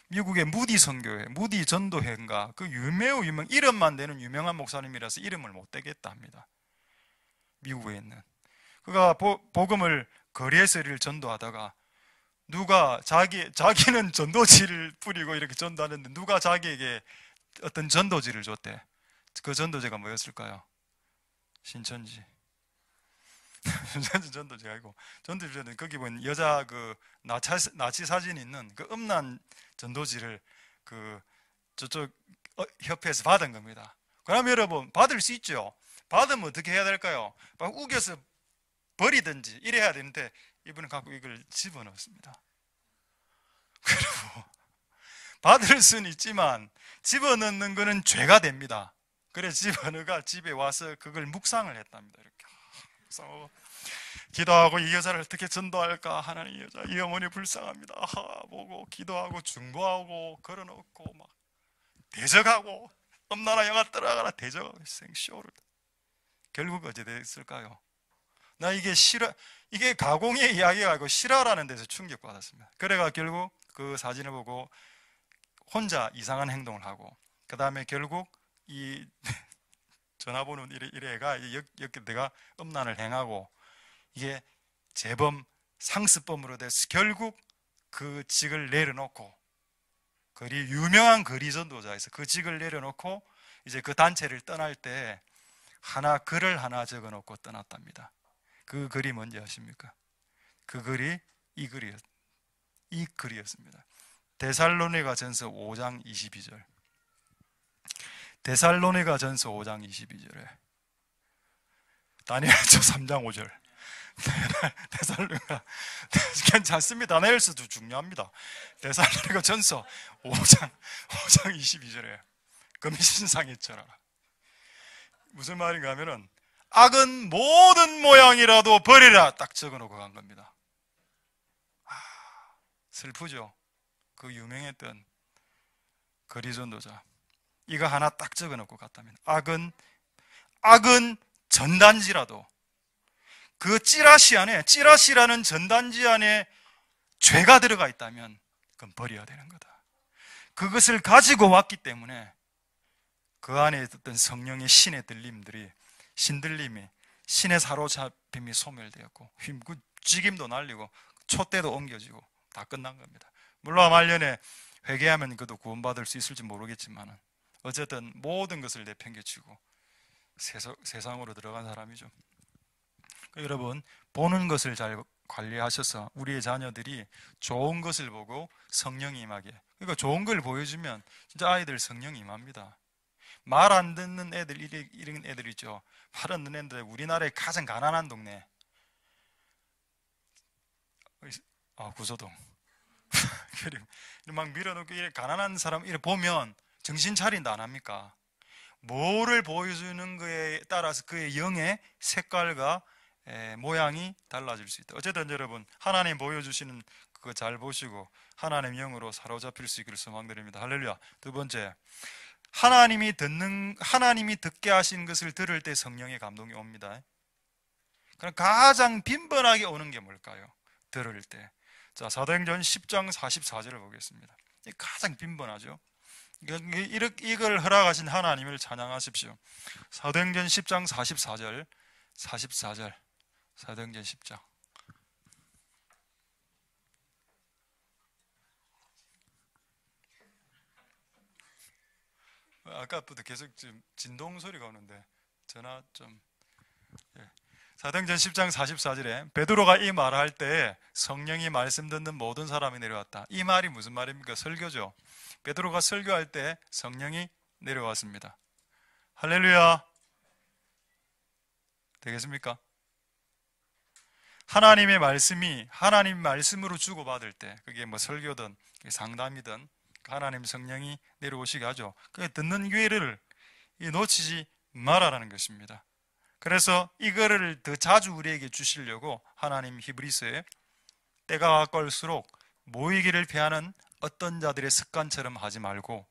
미국의 무디 선교회, 무디 전도회인가, 매우 유명, 이름만 되는 유명한 목사님이라서 이름을 못 대겠다 합니다. 미국에 있는. 그가 복음을 거리에서 이를 전도하다가 누가 자기는 전도지를 뿌리고 이렇게 전도하는데 누가 자기에게 어떤 전도지를 줬대. 그 전도지가 뭐였을까요? 신천지. 전도지가 아니고, 전도지는 거기 보면 여자 나치 사진 있는 그 음란 전도지를 저쪽 협회에서 받은 겁니다. 그럼 여러분, 받을 수 있죠? 받으면 어떻게 해야 될까요? 막 우겨서 버리든지 이래야 되는데, 이분은 갖고 이걸 집어넣습니다. 그리고 받을 수는 있지만 집어넣는 거는 죄가 됩니다. 그래서 집어넣어가 집에 와서 그걸 묵상을 했답니다. 이렇게 기도하고 이 여자를 어떻게 전도할까? 하나님, 이 여자, 이 어머니 불쌍합니다. 보고 기도하고 중보하고 걸어놓고 막 대적하고 엄나라 영화 따라가라 대적하고 생쇼를. 결국 어찌 됐을까요? 나 이게 가공의 이야기가 아니고 실화라는 데서 충격받았습니다. 그래가 결국 그 사진을 보고 혼자 이상한 행동을 하고, 그 다음에 결국 이 전화번호 이래가 내가 음란을 행하고 이게 재범 상습범으로 돼서 결국 그 직을 내려놓고, 유명한 거리 전도자에서 그 직을 내려놓고 이제 그 단체를 떠날 때 글을 하나 적어놓고 떠났답니다. 그 글이 뭔지 아십니까? 그 글이 이 글이었습니다. 데살로니가전서 5장 22절. 데살로니가전서 5장 22절에 다니엘서 3장 5절. 데살로니가 괜찮습니다. 다니엘서도 중요합니다. 데살로니가전서 5장 22절에 금신상에 절하라. 무슨 말인가 하면은 악은 모든 모양이라도 버리라 딱 적어놓고 간 겁니다. 슬프죠. 그 유명했던 거리전도자, 이거 하나 딱 적어놓고 갔다면 악은 전단지라도 그 찌라시라는 전단지 안에 죄가 들어가 있다면 그건 버려야 되는 거다. 그것을 가지고 왔기 때문에 그 안에 있었던 성령의 신의 신들림이 신의 사로잡힘이 소멸되었고 직임도 날리고 촛대도 옮겨지고 다 끝난 겁니다. 물론 말년에 회개하면 그도 구원받을 수 있을지 모르겠지만 어쨌든 모든 것을 내팽개치고 세상으로 들어간 사람이죠. 여러분, 보는 것을 잘 관리하셔서 우리의 자녀들이 좋은 것을 보고 성령이 임하게. 그러니까 좋은 걸 보여주면 진짜 아이들 성령이 임합니다. 말 안 듣는 애들, 이런 애들 있죠. 말 안 듣는 애들, 우리나라의 가장 가난한 동네, 구소동. 막 밀어놓고 이렇게 가난한 사람 이렇게 보면 정신 차린다 안 합니까? 뭐를 보여주는 거에 따라서 그의 영의 색깔과 모양이 달라질 수 있다. 어쨌든 여러분, 하나님 보여주시는 그거 잘 보시고 하나님 영으로 사로잡힐 수 있기를 소망드립니다. 할렐루야. 두 번째, 하나님이 듣게 하신 것을 들을 때 성령의 감동이 옵니다. 그럼 가장 빈번하게 오는 게 뭘까요? 들을 때. 자, 사도행전 10장 44절을 보겠습니다. 가장 빈번하죠. 이걸 허락하신 하나님을 찬양하십시오. 사도행전 10장 44절. 사도행전 10장. 아까부터 계속 지금 진동 소리가 오는데 전화 좀. 사도행전 10장 44절에 베드로가 이 말을 할 때 성령이 말씀 듣는 모든 사람이 내려왔다. 이 말이 무슨 말입니까? 설교죠. 베드로가 설교할 때 성령이 내려왔습니다. 할렐루야. 되겠습니까? 하나님의 말씀이 하나님 말씀으로 주고받을 때, 그게 뭐 설교든 상담이든 하나님 성령이 내려오시게 하죠. 그 듣는 기회를 놓치지 말아라는 것입니다. 그래서 이거를 더 자주 우리에게 주시려고 하나님 히브리서에 때가 가까울수록 모이기를 피하는 어떤 자들의 습관처럼 하지 말고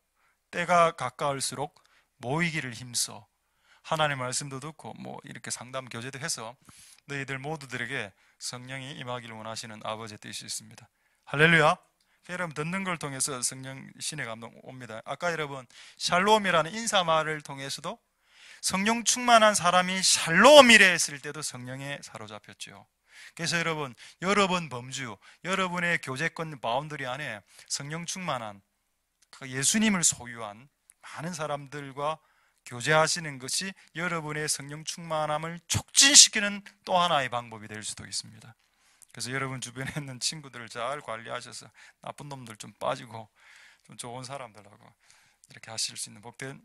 때가 가까울수록 모이기를 힘써 하나님 말씀도 듣고 뭐 이렇게 상담 교제도 해서 너희들 모두들에게 성령이 임하기를 원하시는 아버지의 뜻이 있습니다. 할렐루야. 여러분 듣는 걸 통해서 성령 신의 감동 옵니다. 아까 여러분 샬롬이라는 인사말을 통해서도 성령 충만한 사람이 샬롬이래 했을 때도 성령에 사로잡혔죠. 그래서 여러분 범주, 여러분의 교제권 바운더리 안에 성령 충만한 예수님을 소유한 많은 사람들과 교제하시는 것이 여러분의 성령 충만함을 촉진시키는 또 하나의 방법이 될 수도 있습니다. 그래서 여러분 주변에 있는 친구들을 잘 관리하셔서 나쁜 놈들 좀 빠지고 좀 좋은 사람들하고 이렇게 하실 수 있는 복된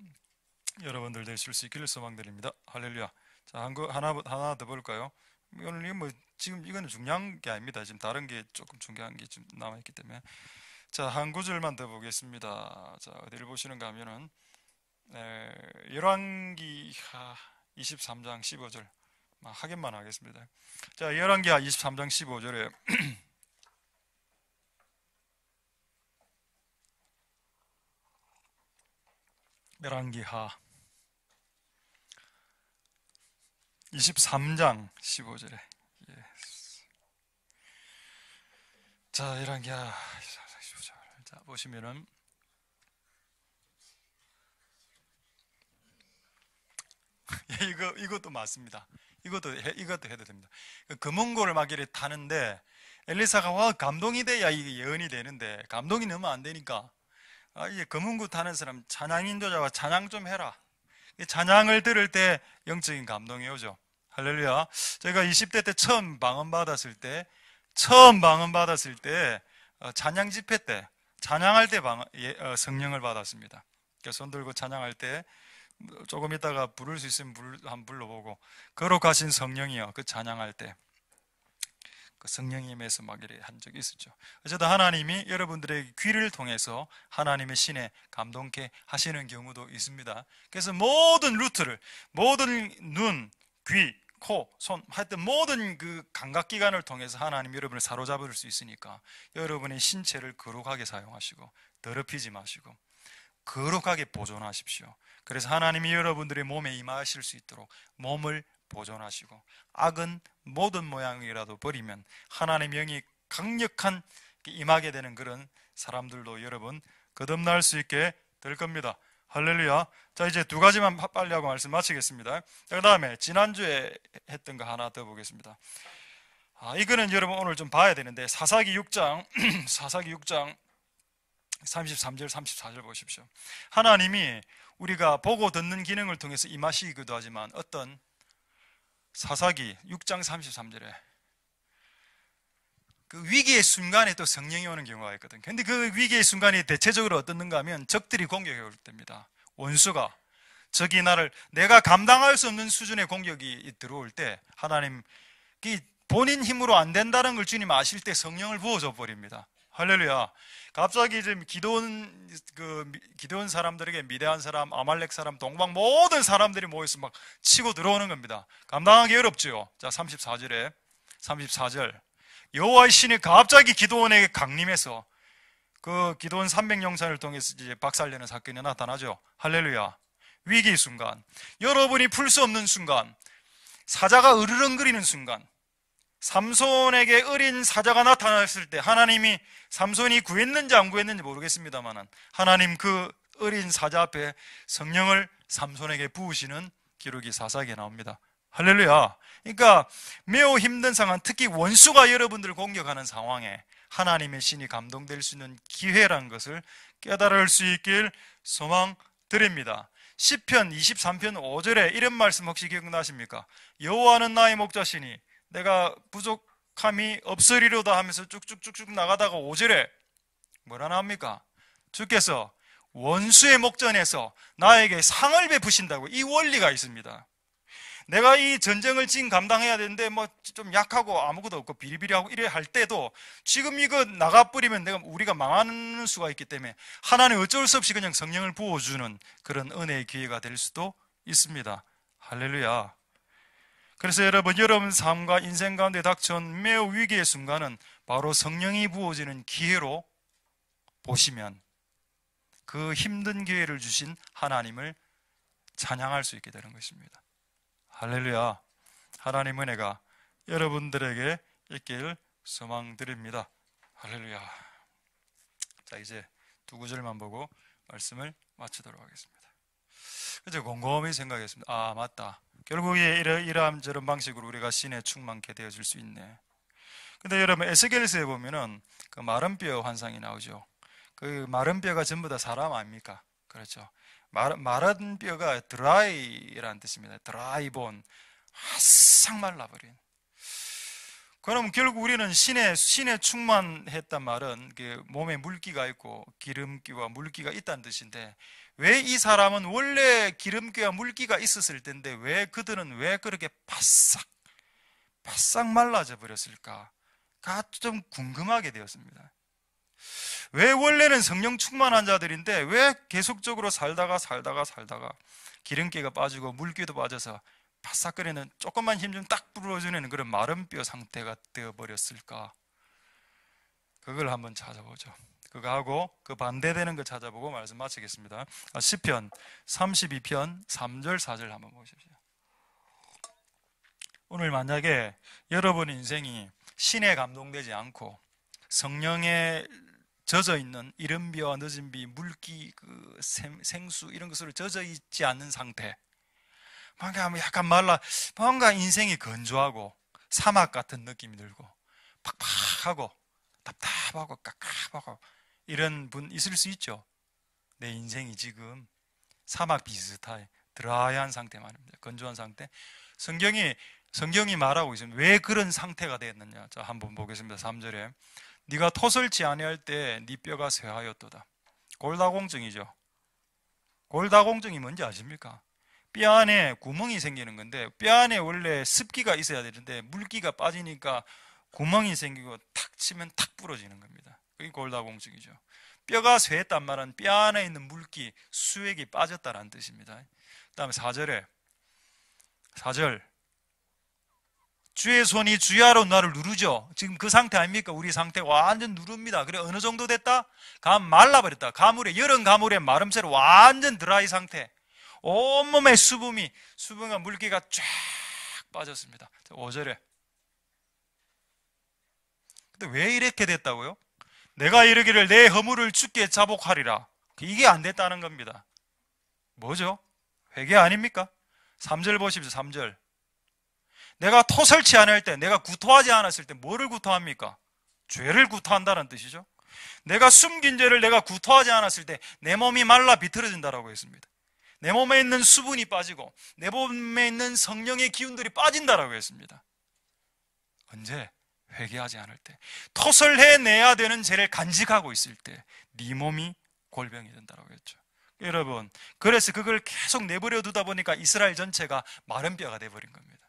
여러분들 되실 수 있기를 소망드립니다. 할렐루야. 자, 하나 더 볼까요? 오늘 뭐 지금 이거는 중요한 게 아닙니다. 지금 다른 게 조금 중요한 게 좀 남아 있기 때문에. 자, 한 구절만 더 보겠습니다. 자, 어디를 보시는가 하면은 열왕기하 23장 15절 확인만 하겠습니다. 자, 열왕기하 23장 15절에 열왕기하 23장 15절에 자, 열왕기하 23장 15절 자, 보시면은 이것도 맞습니다. 이것도 해도 됩니다. 금은고를 막 이렇게 타는데 엘리사가 와 감동이 돼야 이게 예언이 되는데 감동이 너무 안 되니까 이게 금은고 타는 사람 찬양 인도자와 찬양 좀 해라. 찬양을 들을 때 영적인 감동이 오죠. 할렐루야. 제가 20대 때 처음 방언 받았을 때 찬양 집회 때 찬양할 때 성령을 받았습니다. 손 들고 찬양할 때 조금 있다가 부를 수 있으면 한번 불러보고 거룩하신 성령이여 그 찬양할 때 그 성령이 임해서 막 이렇게 한 적이 있었죠. 어쨌든 하나님이 여러분들의 귀를 통해서 하나님의 신에 감동케 하시는 경우도 있습니다. 그래서 모든 루트를 모든 눈, 귀, 코, 손 하여튼 모든 그 감각기관을 통해서 하나님이 여러분을 사로잡을 수 있으니까 여러분의 신체를 거룩하게 사용하시고 더럽히지 마시고 거룩하게 보존하십시오. 그래서 하나님이 여러분들의 몸에 임하실 수 있도록 몸을 보존하시고 악은 모든 모양이라도 버리면 하나님의 영이 강력한 임하게 되는 그런 사람들도 여러분 거듭날 수 있게 될 겁니다. 할렐루야. 자, 이제 두 가지만 빨리 하고 말씀 마치겠습니다. 그 다음에 지난주에 했던 거 하나 더 보겠습니다. 이거는 여러분 오늘 좀 봐야 되는데 사사기 6장 33절 34절 보십시오. 하나님이 우리가 보고 듣는 기능을 통해서 임하시기도 하지만 어떤 사사기 6장 33절에 그 위기의 순간에 또 성령이 오는 경우가 있거든. 근데 그 위기의 순간이 대체적으로 어떻는가 하면 적들이 공격해 올 때입니다. 원수가 적이 나를 내가 감당할 수 없는 수준의 공격이 들어올 때 하나님 본인 힘으로 안 된다는 걸 주님 아실 때 성령을 부어줘 버립니다. 할렐루야. 갑자기 지금 기도원 사람들에게 미대한 사람, 아말렉 사람, 동방 모든 사람들이 모여서 막 치고 들어오는 겁니다. 감당하기 어렵죠. 자, 34절. 여호와의 신이 갑자기 기도원에게 강림해서 그 기도원 300용사를 통해서 이제 박살내는 사건이 나타나죠. 할렐루야. 위기 순간, 여러분이 풀 수 없는 순간, 사자가 으르렁거리는 순간, 삼손에게 어린 사자가 나타났을 때 하나님이 삼손이 구했는지 안 구했는지 모르겠습니다만 하나님 그 어린 사자 앞에 성령을 삼손에게 부으시는 기록이 사사기에 나옵니다. 할렐루야. 그러니까 매우 힘든 상황, 특히 원수가 여러분들을 공격하는 상황에 하나님의 신이 감동될 수 있는 기회라는 것을 깨달을 수 있길 소망드립니다. 시편 23편 5절에 이런 말씀 혹시 기억나십니까? 여호와는 나의 목자시니 내가 부족함이 없으리로다 하면서 쭉쭉쭉쭉 나가다가 5절에 뭐라 나옵니까? 주께서 원수의 목전에서 나에게 상을 베푸신다고. 이 원리가 있습니다. 내가 이 전쟁을 지금 감당해야 되는데 뭐 좀 약하고 아무것도 없고 비리비리하고 이래 할 때도 지금 이거 나가버리면 우리가 망하는 수가 있기 때문에 하나님 어쩔 수 없이 그냥 성령을 부어주는 그런 은혜의 기회가 될 수도 있습니다. 할렐루야. 그래서 여러분 삶과 인생 가운데 닥쳐온 매우 위기의 순간은 바로 성령이 부어지는 기회로 보시면 그 힘든 기회를 주신 하나님을 찬양할 수 있게 되는 것입니다. 할렐루야. 하나님 은혜가 여러분들에게 있길 소망드립니다. 할렐루야. 자, 이제 두 구절만 보고 말씀을 마치도록 하겠습니다. 그래서 곰곰이 생각했습니다. 아, 맞다. 결국에 이러한 방식으로 우리가 신에 충만케 되어질 수 있네. 근데 여러분, 에스겔서에 보면은 그 마른 뼈 환상이 나오죠. 그 마른 뼈가 전부 다 사람 아닙니까? 그렇죠. 마른 뼈가 드라이라는 뜻입니다. 드라이본, 바싹 말라버린. 그럼 결국 우리는 신에 충만했단 말은 그 몸에 물기가 있고 기름기와 물기가 있다는 뜻인데, 왜 이 사람은 원래 기름기와 물기가 있었을 텐데 왜 그들은 왜 그렇게 바싹 말라져 버렸을까가 좀 궁금하게 되었습니다. 왜 원래는 성령 충만한 자들인데 왜 계속적으로 살다가 기름기가 빠지고 물기도 빠져서 바싹거리는, 조금만 힘 좀 딱 불어주는 그런 마른 뼈 상태가 되어버렸을까? 그걸 한번 찾아보죠. 그거하고 그 반대되는 거 찾아보고 말씀 마치겠습니다. 시편 32편 3절 4절 한번 보십시오. 오늘 만약에 여러분 인생이 신에 감동되지 않고 성령에 젖어 있는 이른 비와 늦은 비, 물기, 그 생수 이런 것으로 젖어 있지 않는 상태, 뭔가 약간 뭔가 인생이 건조하고 사막 같은 느낌이 들고 팍팍하고 답답하고 깝깝하고 이런 분 있을 수 있죠. 내 인생이 지금 사막 비슷한 드라이한 상태 말입니다. 건조한 상태. 성경이 말하고 있습니다. 왜 그런 상태가 되었느냐. 자, 한번 보겠습니다. 3절에 네가 토설치 아니할 때 네 뼈가 쇠하였도다. 골다공증이죠. 골다공증이 뭔지 아십니까? 뼈 안에 구멍이 생기는 건데, 뼈 안에 원래 습기가 있어야 되는데 물기가 빠지니까 구멍이 생기고 탁 치면 탁 부러지는 겁니다. 그게 골다공증이죠. 뼈가 쇠했단 말은 뼈 안에 있는 물기, 수액이 빠졌다는 뜻입니다. 그 다음에 4절 주의 손이 주야로 나를 누르죠. 지금 그 상태 아닙니까? 우리 상태 완전 누릅니다. 그래, 어느 정도 됐다? 말라버렸다. 여름 가물에 마름새로 완전 드라이 상태. 온몸에 수분과 물기가 쫙 빠졌습니다. 5절에 근데 왜 이렇게 됐다고요? 내가 이르기를 내 허물을 주께 자복하리라. 이게 안 됐다는 겁니다. 뭐죠? 회개 아닙니까? 3절 보십시오. 3절. 내가 토설치 않을 때, 내가 구토하지 않았을 때 뭐를 구토합니까? 죄를 구토한다는 뜻이죠. 내가 숨긴 죄를 내가 구토하지 않았을 때 내 몸이 말라 비틀어진다라고 했습니다. 내 몸에 있는 수분이 빠지고 내 몸에 있는 성령의 기운들이 빠진다라고 했습니다. 언제? 회개하지 않을 때. 토설해내야 되는 죄를 간직하고 있을 때 네 몸이 골병이 된다라고 했죠. 여러분, 그래서 그걸 계속 내버려 두다 보니까 이스라엘 전체가 마른 뼈가 돼버린 겁니다.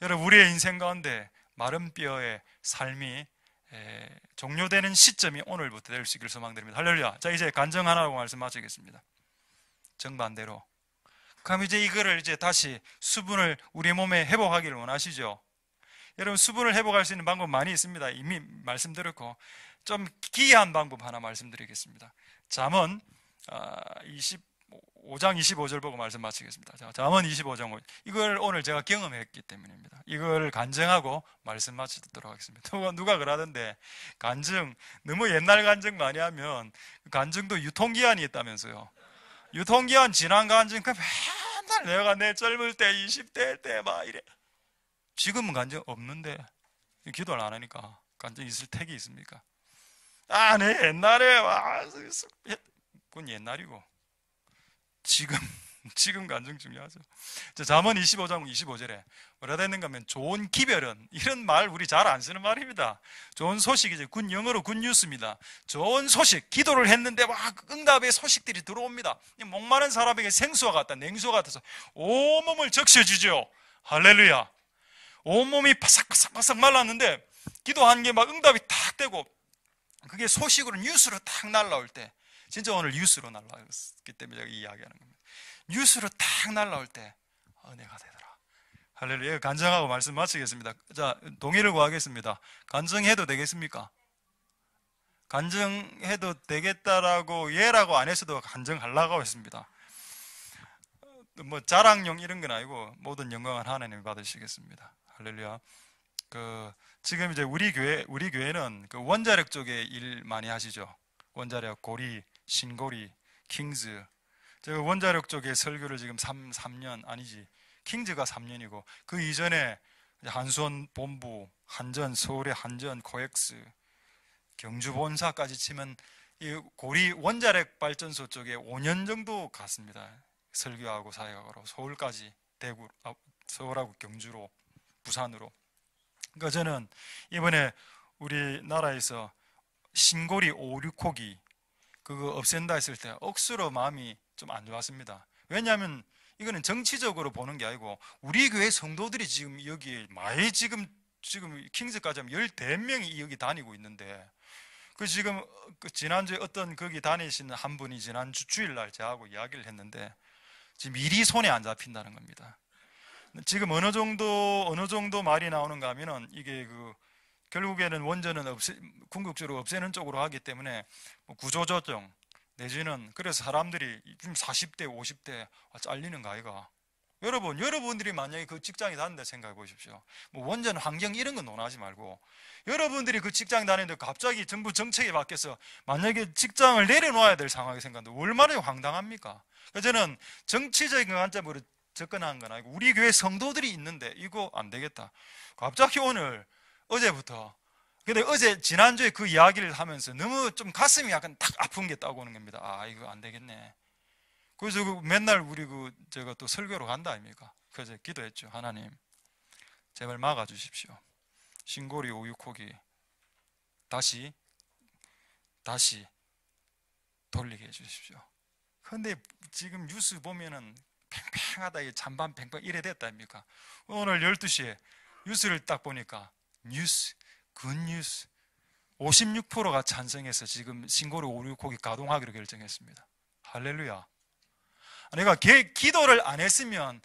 여러분, 우리의 인생 가운데 마른 뼈의 삶이 종료되는 시점이 오늘부터 될 수 있기를 소망드립니다. 할렐루야. 자, 이제 간증 하나로 말씀 마치겠습니다. 정반대로. 그럼 이거를 다시 수분을 우리 몸에 회복하기를 원하시죠? 여러분, 수분을 회복할 수 있는 방법 많이 있습니다. 이미 말씀드렸고, 좀 기이한 방법 하나 말씀드리겠습니다. 잠언 25장 25절 보고 말씀 마치겠습니다. 자, 잠언 25장 5절. 이걸 오늘 제가 경험했기 때문입니다. 이걸 간증하고 말씀 마치도록 하겠습니다. 누가 그러던데, 너무 옛날 간증 많이 하면 간증도 유통기한이 있다면서요. 유통기한 지난 간증, 맨날 내가 내 젊을 때 20대 때 막 이래. 지금은 간증 없는데, 기도를 안 하니까 간증 있을 택이 있습니까? 내 옛날에 그건 옛날이고 지금 지금 간증 중요하죠. 잠언 25장 25절에 뭐라 됐는가 하면 좋은 기별은, 이런 말 우리 잘 안 쓰는 말입니다. 좋은 소식이죠. 영어로 굿뉴스입니다. 좋은 소식, 기도를 했는데 막 응답의 소식들이 들어옵니다. 목마른 사람에게 생수와 같다, 냉수와 같아서 온몸을 적셔주죠. 할렐루야. 온몸이 바삭바삭 말랐는데 기도한 게 막 응답이 탁 되고, 그게 소식으로 뉴스로 탁 날라올 때, 진짜 오늘 뉴스로 날라왔기 때문에 제가 이야기하는 겁니다. 뉴스로 탁 날라올 때 은혜가 되더라. 할렐루야. 간증하고 말씀 마치겠습니다. 자, 동의를 구하겠습니다. 간증해도 되겠습니까? 간증해도 되겠다라고 예라고 안 했어도 간증하려고 했습니다. 뭐 자랑용 이런 건 아니고 모든 영광은 하나님이 받으시겠습니다. 할렐루야. 지금 이제 우리 교회는 원자력 쪽에 일 많이 하시죠. 원자력, 고리, 신고리, 킹즈. 제가 원자력 쪽에 설교를 지금 3년 아니지. 킹즈가 3년이고 그 이전에 한수원 본부, 한전, 서울의 한전, 코엑스, 경주 본사까지 치면 이 고리 원자력 발전소 쪽에 5년 정도 갔습니다. 설교하고 사역하러 서울까지, 대구, 서울하고 경주로, 부산으로. 그러니까 저는 이번에 우리나라에서 신고리 5, 6호기 그거 없앤다 했을 때 억수로 마음이 좀 안 좋았습니다. 왜냐하면 이거는 정치적으로 보는 게 아니고 우리 교회 성도들이 지금 여기 많이 지금 킹스까지 하면 14명이 여기 다니고 있는데, 지금 지난주에 어떤 거기 다니시는 한 분이 지난주 주일날 저하고 이야기를 했는데 지금 일이 손에 안 잡힌다는 겁니다. 지금 어느 정도 말이 나오는가 하면은 이게 결국에는 원전은 궁극적으로 없애는 쪽으로 하기 때문에 구조조정 내지는, 그래서 사람들이 지금 40대 50대 잘리는 거 아이가. 여러분들이 만약에 그 직장에 다닌다 생각해 보십시오. 뭐 원전 환경 이런 거 논하지 말고 여러분들이 그 직장 다니는데 갑자기 정부 정책이 바뀌어서 만약에 직장을 내려놓아야 될 상황이 생각하는데 얼마나 황당합니까? 그래서 저는 정치적인 관점으로 접근한 건 아니고 우리 교회 성도들이 있는데 이거 안 되겠다. 갑자기 어제부터, 근데 지난주에 그 이야기를 하면서 너무 좀 가슴이 약간 탁 아픈 게 딱 오는 겁니다. 아, 이거 안 되겠네. 그래서 맨날 우리 제가 또 설교로 간다 아닙니까? 그래서 기도했죠. 하나님, 제발 막아주십시오. 신고리 5, 6호기 다시 돌리게 해주십시오. 근데 지금 뉴스 보면은 팽팽하다, 잔반 팽팽 이래 됐다 아닙니까? 오늘 12시에 뉴스를 딱 보니까 굿뉴스 56%가 찬성해서 지금 신고리 5, 6호기 가동하기로 결정했습니다. 할렐루야. 내가 기도를 안 했으면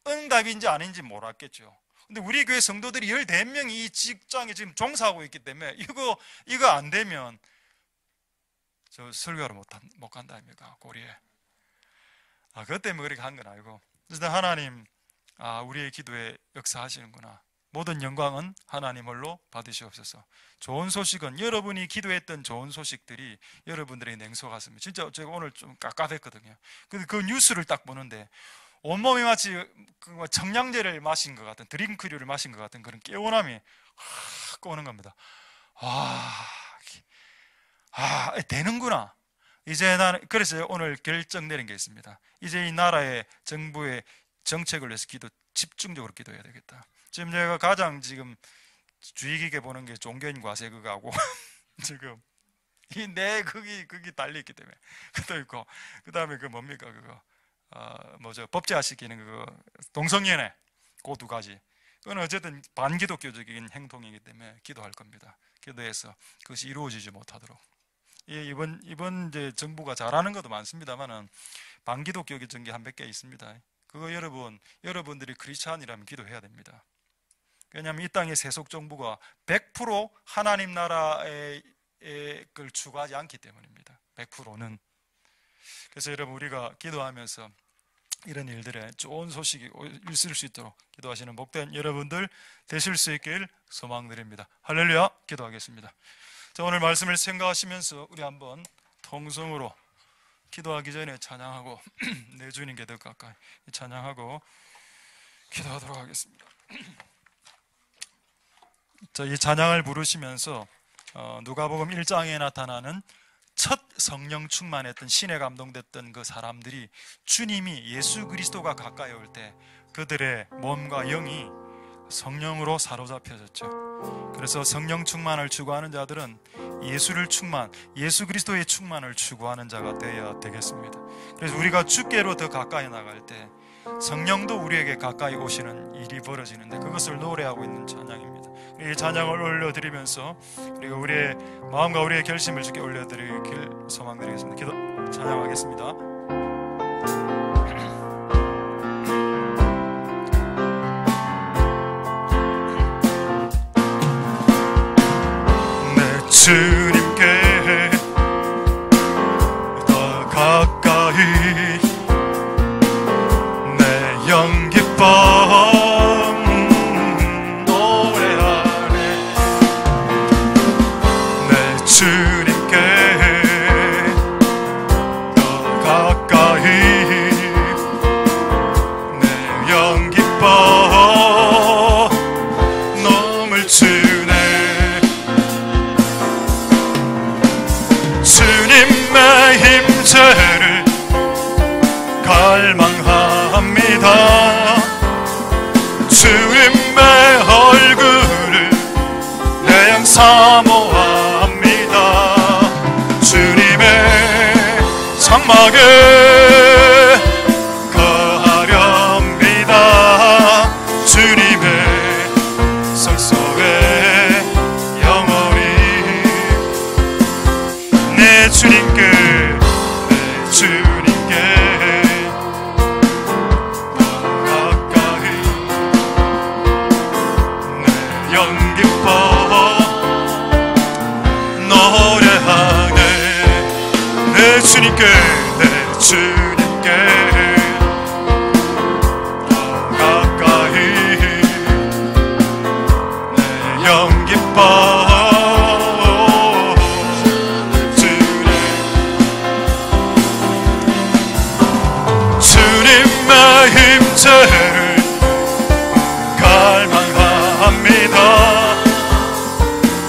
응답인지 아닌지 몰랐겠죠. 근데 우리 교회 성도들이 14명이 이 직장에 지금 종사하고 있기 때문에 이거 안 되면 저 설교하러 못 간다 아닙니까? 고리에. 그것 때문에 그렇게 한 건 아니고, 그래서 하나님, 우리의 기도에 역사하시는구나. 모든 영광은 하나님 홀로 받으시옵소서. 좋은 소식은, 여러분이 기도했던 좋은 소식들이 여러분들의 냉소 같습니다. 진짜 제가 오늘 좀 깝깝했거든요. 근데 그 뉴스를 딱 보는데 온몸이 마치 청량제를 마신 것 같은, 드링크류를 마신 것 같은 그런 개운함이 확 오는 겁니다. 되는구나. 이제 나는, 그래서 오늘 결정 내린 게 있습니다. 이제 이 나라의 정부의 정책을 위해서 집중적으로 기도해야 되겠다. 지금 제가 가장 지금 주의 깊게 보는 게 종교인 과세 그거하고 지금 거기 달려있기 때문에 그것도 있고, 그 다음에 뭡니까 법제화시키는 동성연애, 그 두 가지. 그건 어쨌든 반기독교적인 행동이기 때문에 기도할 겁니다. 기도해서 그것이 이루어지지 못하도록. 이번 이제 정부가 잘하는 것도 많습니다만은 반기독교적인 게 한 100개 있습니다. 그거 여러분들이 크리스찬이라면 기도해야 됩니다. 왜냐하면 이 땅의 세속 정부가 100% 하나님 나라의 걸 추구하지 않기 때문입니다. 100%는. 그래서 여러분, 우리가 기도하면서 이런 일들에 좋은 소식이 있을 수 있도록 기도하시는 복된 여러분들 되실 수 있길 소망드립니다. 할렐루야. 기도하겠습니다. 자, 오늘 말씀을 생각하시면서 우리 한번 통성으로 기도하기 전에 찬양하고 내 주님께 더 가까이 찬양하고 기도하도록 하겠습니다. 자, 이 찬양을 부르시면서 누가복음 1장에 나타나는 첫 성령 충만했던 신에 감동됐던 그 사람들이 주님이 예수 그리스도가 가까이 올 때 그들의 몸과 영이 성령으로 사로잡혀졌죠. 그래서 성령 충만을 추구하는 자들은 예수 그리스도의 충만을 추구하는 자가 되어야 되겠습니다. 그래서 우리가 주께로 더 가까이 나갈 때 성령도 우리에게 가까이 오시는 일이 벌어지는데 그것을 노래하고 있는 찬양입니다. 이 찬양을 올려드리면서 그리고 우리의 마음과 우리의 결심을 주께 올려드리길 소망드리겠습니다. 기도 찬양하겠습니다. 내 주님께 더 가까이 내 영 기뻐 주님께 더 가까이 내 영 기뻐 넘을 주네. 주님의 임재를 갈망합니다. 주님의 얼굴을 내 영 사모합니다. 장막에 거하렵니다. 주님의 성소에 영원히 내 주님께 더 가까이 내 영 기뻐 노래하네. 내 주님께 더 가까이 내 영 기뻐 주님의 임재를 갈망합니다.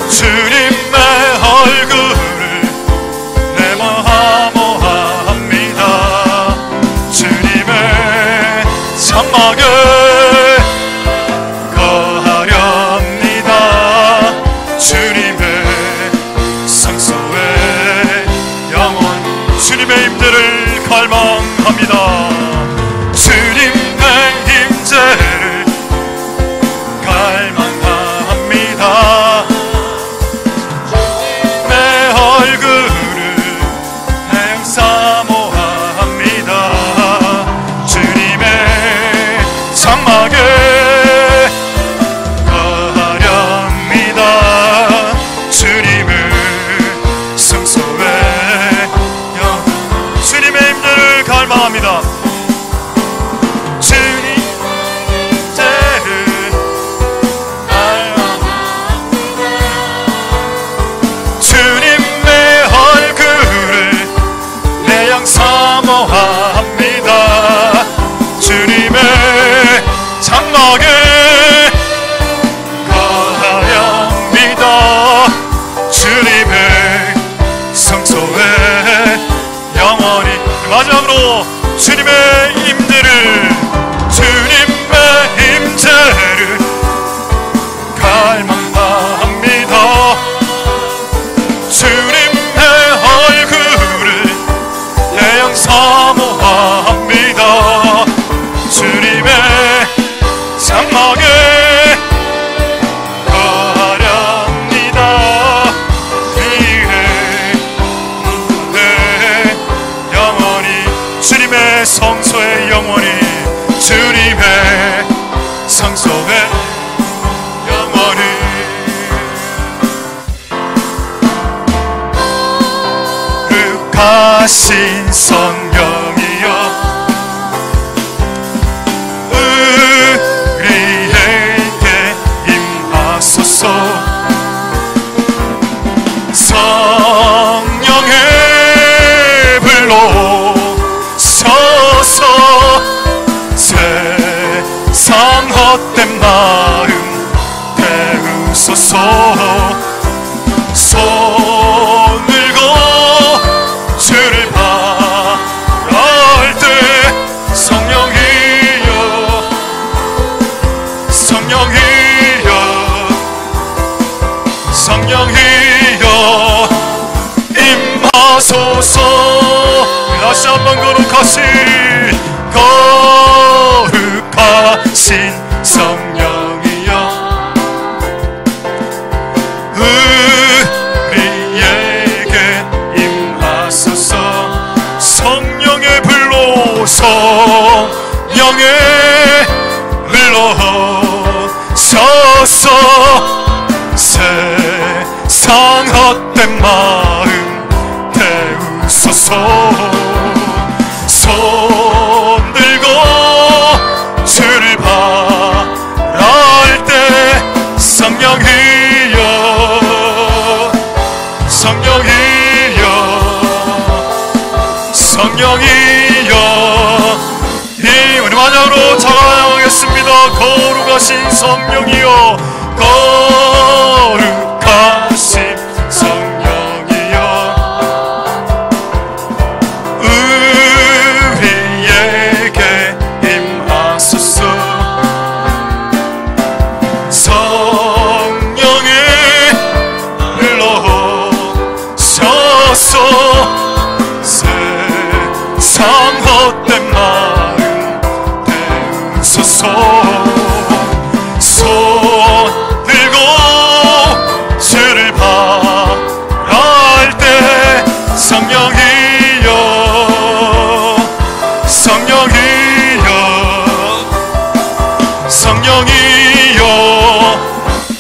주님의 얼굴을 내 마음 장막에 거하렵니다. 주님의 성소에 영원 주님의 임재를 갈망합니다. 주님의 임재를 갈망합니다. 내 얼굴을 내 사모합니다. 장막에 거하렵니다. 주님의 성소에 주님의 임재를 갈망합니다. 주님의 임재를 갈망합니다. 주님의 얼굴을 내 영 사모합니다. 주님의 장막에 거하렵니다. 주님의 성소에 영원히 마지막으로 주님의 임재를 갈망합니다. 주님의 얼굴을 내 영 사모합니다. 주님의 장막에 거하렵니다. 네 영원히 주님의 성소에 영원히 주님의 성소에 영원히 흑하신 성령이여 우리에게 임하소서. 성령의 불로 서서 세상 헛된 마음 태우소서. 손을 거 성령이여 우리에게 임하소서. 성령의 불로 성령의 불로 서서 세상 헛된 마음 태우소서. 손 들고 주를 바랄 때 성령이여 성령이여 성령이여. 이 우리 마지막으로 찬양하겠습니다. 거룩하신 성령이여 거룩하신 성령이여 우리에게 임하소서. 성령의 불로 서서 세상 헛된 마음 태우소서. 손 들고 주를 바랄 때 성령이여 성령이여 성령이여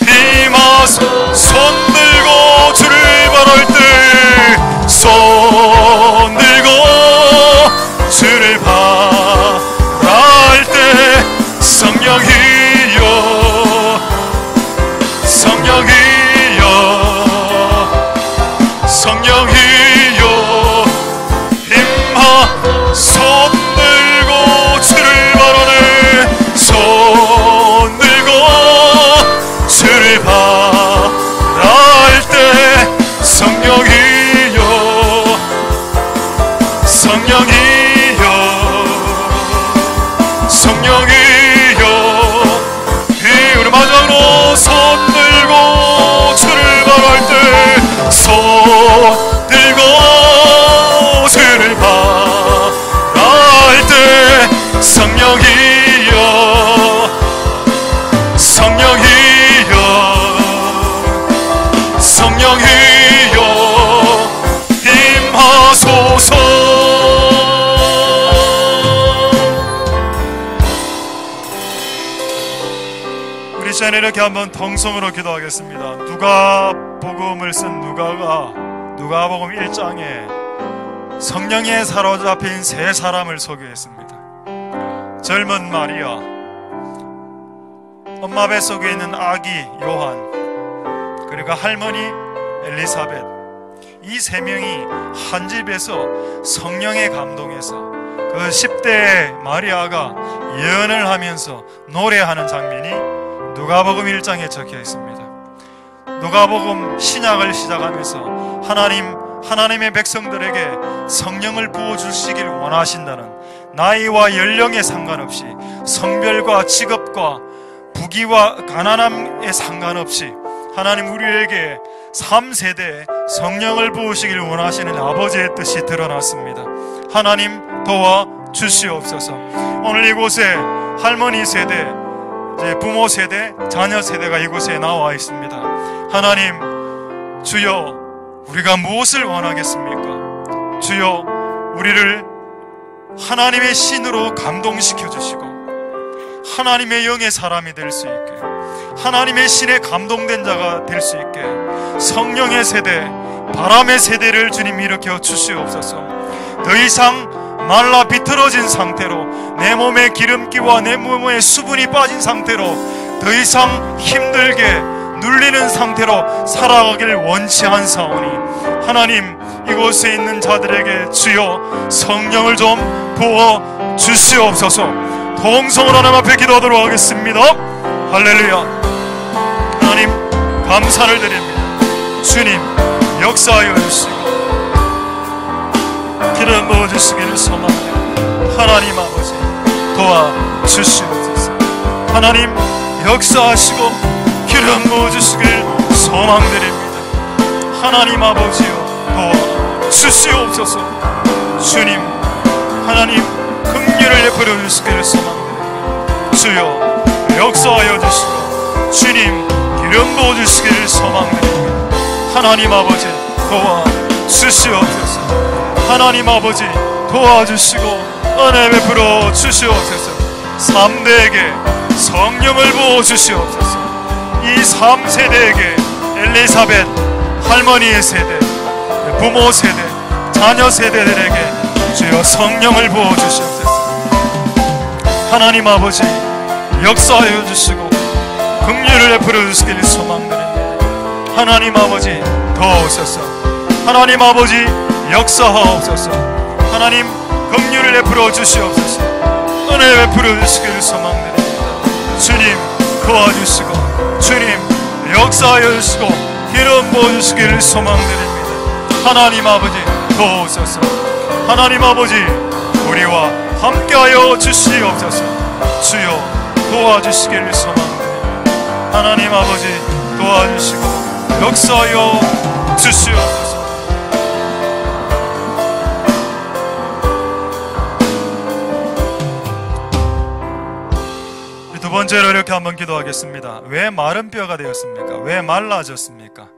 임하소. 손 들고 주를 바랄 때 손 들고 주를 바랄 때 성령이여 성령이여 성령이여 임하. 손 들고 주를 바라네 손 들고 주를 바랄 때 성령이여 성령이여 성령이여. 이 우리 마지막으로 손 들고 주를 바랄 때 손 들고 주를 바랄 때 성령이여 성령이여 성령이여 임하소서. 우리 시간에 이렇게 한번 통성으로 기도하겠습니다. 누가복음을 쓴 누가복음 1장에 성령에 사로잡힌 세 사람을 소개했습니다. 젊은 마리아, 엄마 뱃속에 있는 아기 요한, 그리고 할머니 엘리사벳. 이 세 명이 한 집에서 성령에 감동해서 그 10대 마리아가 예언을 하면서 노래하는 장면이 누가복음 1장에 적혀 있습니다. 누가복음 신약을 시작하면서 하나님의 백성들에게 성령을 부어주시길 원하신다는, 나이와 연령에 상관없이, 성별과 직업과 부귀와 가난함에 상관없이 하나님 우리에게 3세대에 성령을 부으시길 원하시는 아버지의 뜻이 드러났습니다. 하나님 도와 주시옵소서. 오늘 이곳에 할머니 세대, 부모 세대, 자녀 세대가 이곳에 나와 있습니다. 하나님, 주여, 우리가 무엇을 원하겠습니까? 주여, 우리를 하나님의 신으로 감동시켜 주시고 하나님의 영의 사람이 될 수 있게, 하나님의 신에 감동된 자가 될 수 있게 성령의 세대, 바람의 세대를 주님 일으켜 주시옵소서. 더 이상 말라 비틀어진 상태로, 내 몸에 기름기와 내 몸에 수분이 빠진 상태로 더 이상 힘들게 눌리는 상태로 살아가기를 원치 않사오니 하나님, 이곳에 있는 자들에게 주여 성령을 좀 부어 주시옵소서. 동성으로 하나님 앞에 기도하도록 하겠습니다. 할렐루야. 하나님 감사를 드립니다. 주님 역사하여 주시고 기름 부어주시기를 소망합니다. 하나님 아버지 도와주시옵소서. 하나님 역사하시고 기름 부어주시기를 소망드립니다. 하나님 아버지여 도와주시옵소서. 주님 하나님 긍휼을 베풀어 주시기를 소망드립니다. 주여 역사하여 주시고 주님 기름 부어주시기를 소망드립니다. 하나님 아버지 도와 주시옵소서. 하나님 아버지 도와주시고 은혜 베풀어 주시옵소서. 3대에게 성령을 부어 주시옵소서. 이 3세대에게 엘리사벳 할머니의 세대, 부모 세대, 자녀 세대들에게 주여 성령을 부어 주시옵소서. 하나님 아버지 역사하여 주시고 긍휼을 베풀어 주시기를 소망드립니다. 하나님 아버지 도우소서. 하나님 아버지 역사하옵소서. 하나님 긍휼을 베풀어 주시옵소서. 은혜 베풀어 주시기를 소망드립니다. 주님 도와주시고 주님 역사하여 주시고 기름 부어주시기를 소망드립니다. 하나님 아버지 도우소서. 하나님 아버지 우리와 함께하여 주시옵소서. 주여 도와주시기를 소망드립니다. 하나님 아버지 도와주시고 역사하여 주시옵소서. 두 번째로 이렇게 한번 기도하겠습니다. 왜 마른 뼈가 되었습니까? 왜 말라졌습니까?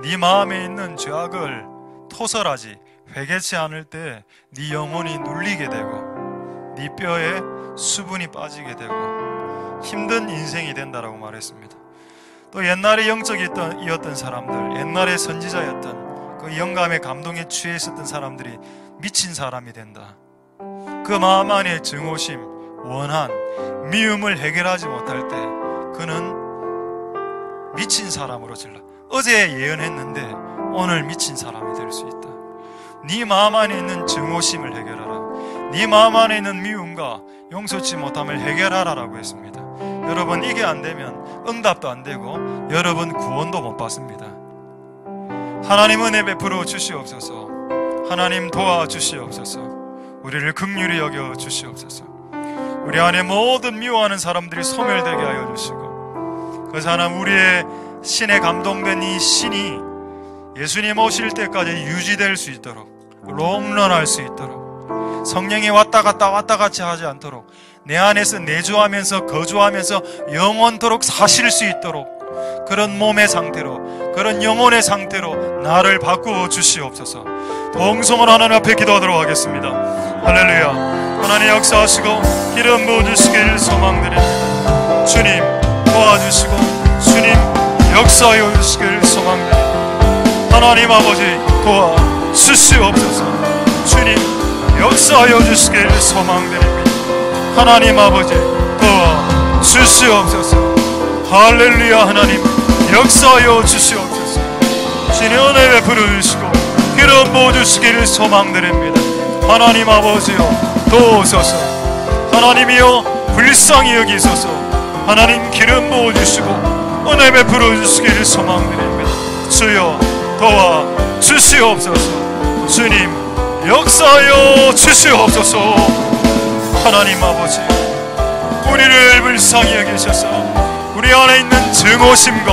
네 마음에 있는 죄악을 토설하지 회개치 않을 때 네 영혼이 눌리게 되고 네 뼈에 수분이 빠지게 되고 힘든 인생이 된다라고 말했습니다. 또 옛날에 영적이었던 사람들, 옛날에 선지자였던 그 영감의 감동에 취해 있었던 사람들이 미친 사람이 된다. 그 마음 안에 증오심, 원한, 미움을 해결하지 못할 때 그는 미친 사람으로 질러. 어제 예언했는데 오늘 미친 사람이 될 수 있다. 네 마음 안에 있는 증오심을 해결하라. 네 마음 안에 있는 미움과 용서치 못함을 해결하라라고 했습니다. 여러분 이게 안 되면 응답도 안 되고 여러분 구원도 못 받습니다. 하나님 은혜 베풀어 주시옵소서. 하나님 도와주시옵소서. 우리를 긍휼히 여겨 주시옵소서. 우리 안에 모든 미워하는 사람들이 소멸되게 하여 주시고 그 사람 우리의 신에 감동된 이 신이 예수님 오실 때까지 유지될 수 있도록 롱런할 수 있도록 성령이 왔다 갔다 왔다 같이 하지 않도록 내 안에서 내주하면서 거주하면서 영원토록 사실 수 있도록 그런 몸의 상태로 그런 영혼의 상태로 나를 바꾸어 주시옵소서. 동성을 하나님 앞에 기도하도록 하겠습니다. 할렐루야. 하나님 역사하시고 기름 부어주시기를 소망드립니다. 주님 도와주시고 주님 역사하여 주시기를 소망드립니다. 하나님 아버지 도와주시옵소서. 주님 역사하여 주시기를 소망드립니다. 하나님 아버지 도와주시옵소서. 할렐루야. 하나님 역사하여 주시옵소서. 주님 은혜 베풀어 주시고 기름 부어주시기를 소망드립니다. 하나님 아버지여 도우소서. 하나님이여 불쌍히 여기소서. 하나님 기름 부어주시고 은혜 베풀어 주시기를 소망드립니다. 주여 도와주시옵소서. 주님 역사하여 주시옵소서. 하나님 아버지 우리를 불쌍히 여기셔서 우리 안에 있는 증오심과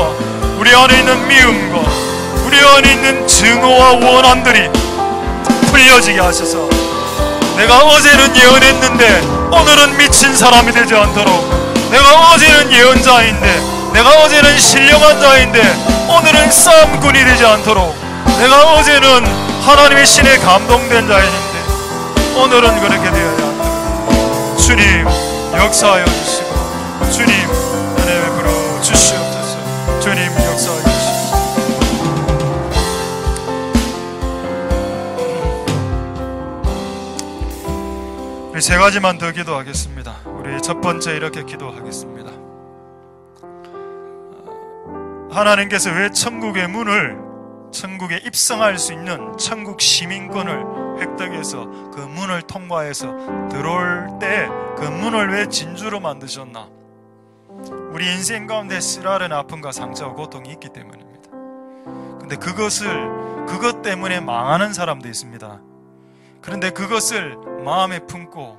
우리 안에 있는 미움과 우리 안에 있는 증오와 원한들이 풀려지게 하셔서 내가 어제는 예언했는데 오늘은 미친 사람이 되지 않도록 내가 어제는 예언자인데 내가 어제는 신령한 자인데 오늘은 싸움꾼이 되지 않도록 내가 어제는 하나님의 신에 감동된 자였는데 오늘은 그렇게 되어야 한다. 주님 역사하여 주시고 주님 은혜 베풀어 주시옵소서. 주님 역사하여 주시옵소서. 우리 세 가지만 더 기도하겠습니다. 우리 첫 번째 이렇게 기도하겠습니다. 하나님께서 왜 천국에 입성할 수 있는 천국 시민권을 획득해서 그 문을 통과해서 들어올 때 그 문을 왜 진주로 만드셨나? 우리 인생 가운데 쓰라린 아픔과 상처와 고통이 있기 때문입니다. 근데 그것 때문에 망하는 사람도 있습니다. 그런데 그것을 마음에 품고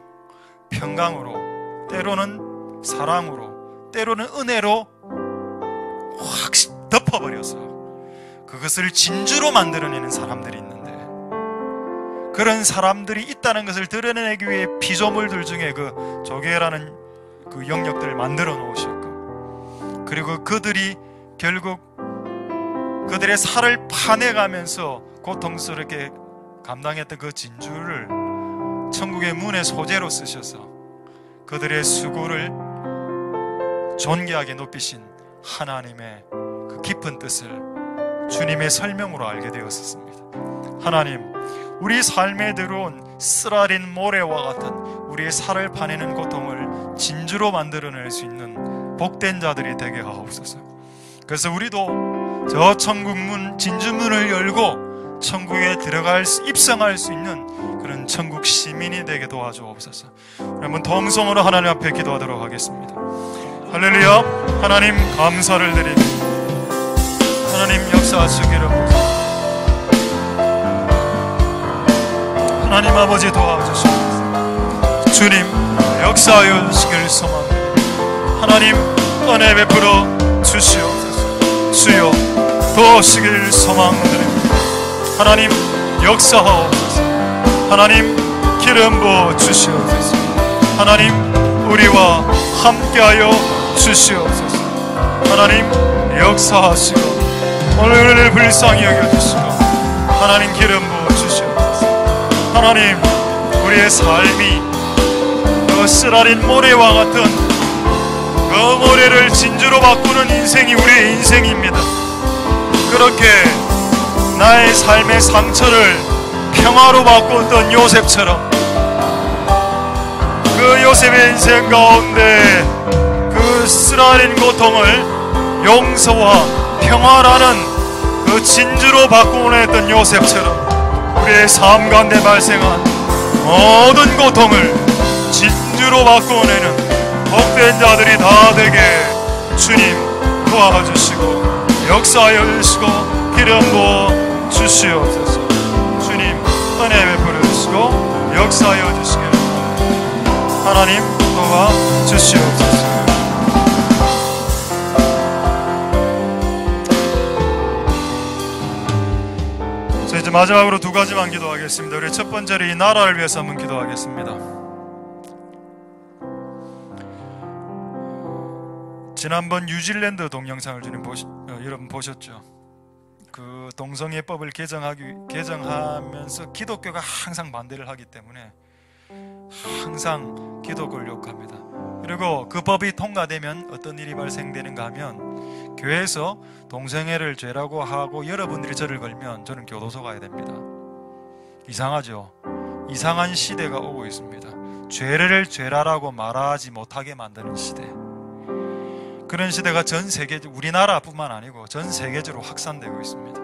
평강으로, 때로는 사랑으로, 때로는 은혜로 확 덮어버려서 그것을 진주로 만들어내는 사람들이 있는데, 그런 사람들이 있다는 것을 드러내기 위해 피조물들 중에 그 조개라는 그 영역들을 만들어 놓으셨고, 그리고 그들이 결국 그들의 살을 파내가면서 고통스럽게 감당했던 그 진주를 천국의 문의 소재로 쓰셔서 그들의 수고를 존귀하게 높이신 하나님의 그 깊은 뜻을 주님의 설명으로 알게 되었습니다. 하나님, 우리 삶에 들어온 쓰라린 모래와 같은 우리의 살을 파내는 고통을 진주로 만들어낼 수 있는 복된 자들이 되게 하옵소서. 그래서 우리도 저 천국 문, 진주문을 열고 천국에 입성할 수 있는 그런 천국 시민이 되게 도와주옵소서. 여러분 통성으로 하나님 앞에 기도하도록 하겠습니다. 할렐루야. 하나님 감사를 드립니다. 하나님 역사하시기를 하나님 아버지 도와주시옵소서. 주님 역사하여 주시기를 소망합니다. 하나님 은혜 베풀어 주시옵소서. 주여 도우시기를 소망드립니다. 하나님 역사하옵소서. 하나님 기름 부어 주시옵소서. 하나님 우리와 함께하여 주시옵소서. 하나님 역사하시고 오늘을 불쌍히 여겨주시고 하나님 기름 부어 주시옵소서. 하나님 우리의 삶이 그 쓰라린 모래와 같은 그 모래를 진주로 바꾸는 인생이 우리의 인생입니다. 그렇게 나의 삶의 상처를 평화로 바꿨던 요셉처럼 그 요셉의 인생 가운데 그 쓰라린 고통을 용서와 평화라는 그 진주로 바꾸어냈던 요셉처럼 우리의 삶 가운데 발생한 모든 고통을 진주로 바꾸어내는 복된 자들이 다 되게 주님 도와주시고 역사하여 주시고 기름 부어 주시옵소서. 주님 은혜 베풀어 주시고 역사하여 주시기를 하나님 도와주시옵소서. 자, 이제 마지막으로 두 가지만 기도하겠습니다. 우리 첫 번째로 이 나라를 위해서 한번 기도하겠습니다. 지난번 뉴질랜드 동영상을 여러분 보셨죠? 그 동성애법을 개정하면서 기독교가 항상 반대를 하기 때문에 항상 기독교를 욕합니다. 그리고 그 법이 통과되면 어떤 일이 발생되는가 하면 교회에서 동성애를 죄라고 하고 여러분들이 저를 걸면 저는 교도소 가야 됩니다. 이상하죠? 이상한 시대가 오고 있습니다. 죄를 죄라라고 말하지 못하게 만드는 시대. 그런 시대가 전 세계, 우리나라뿐만 아니고 전 세계적으로 확산되고 있습니다.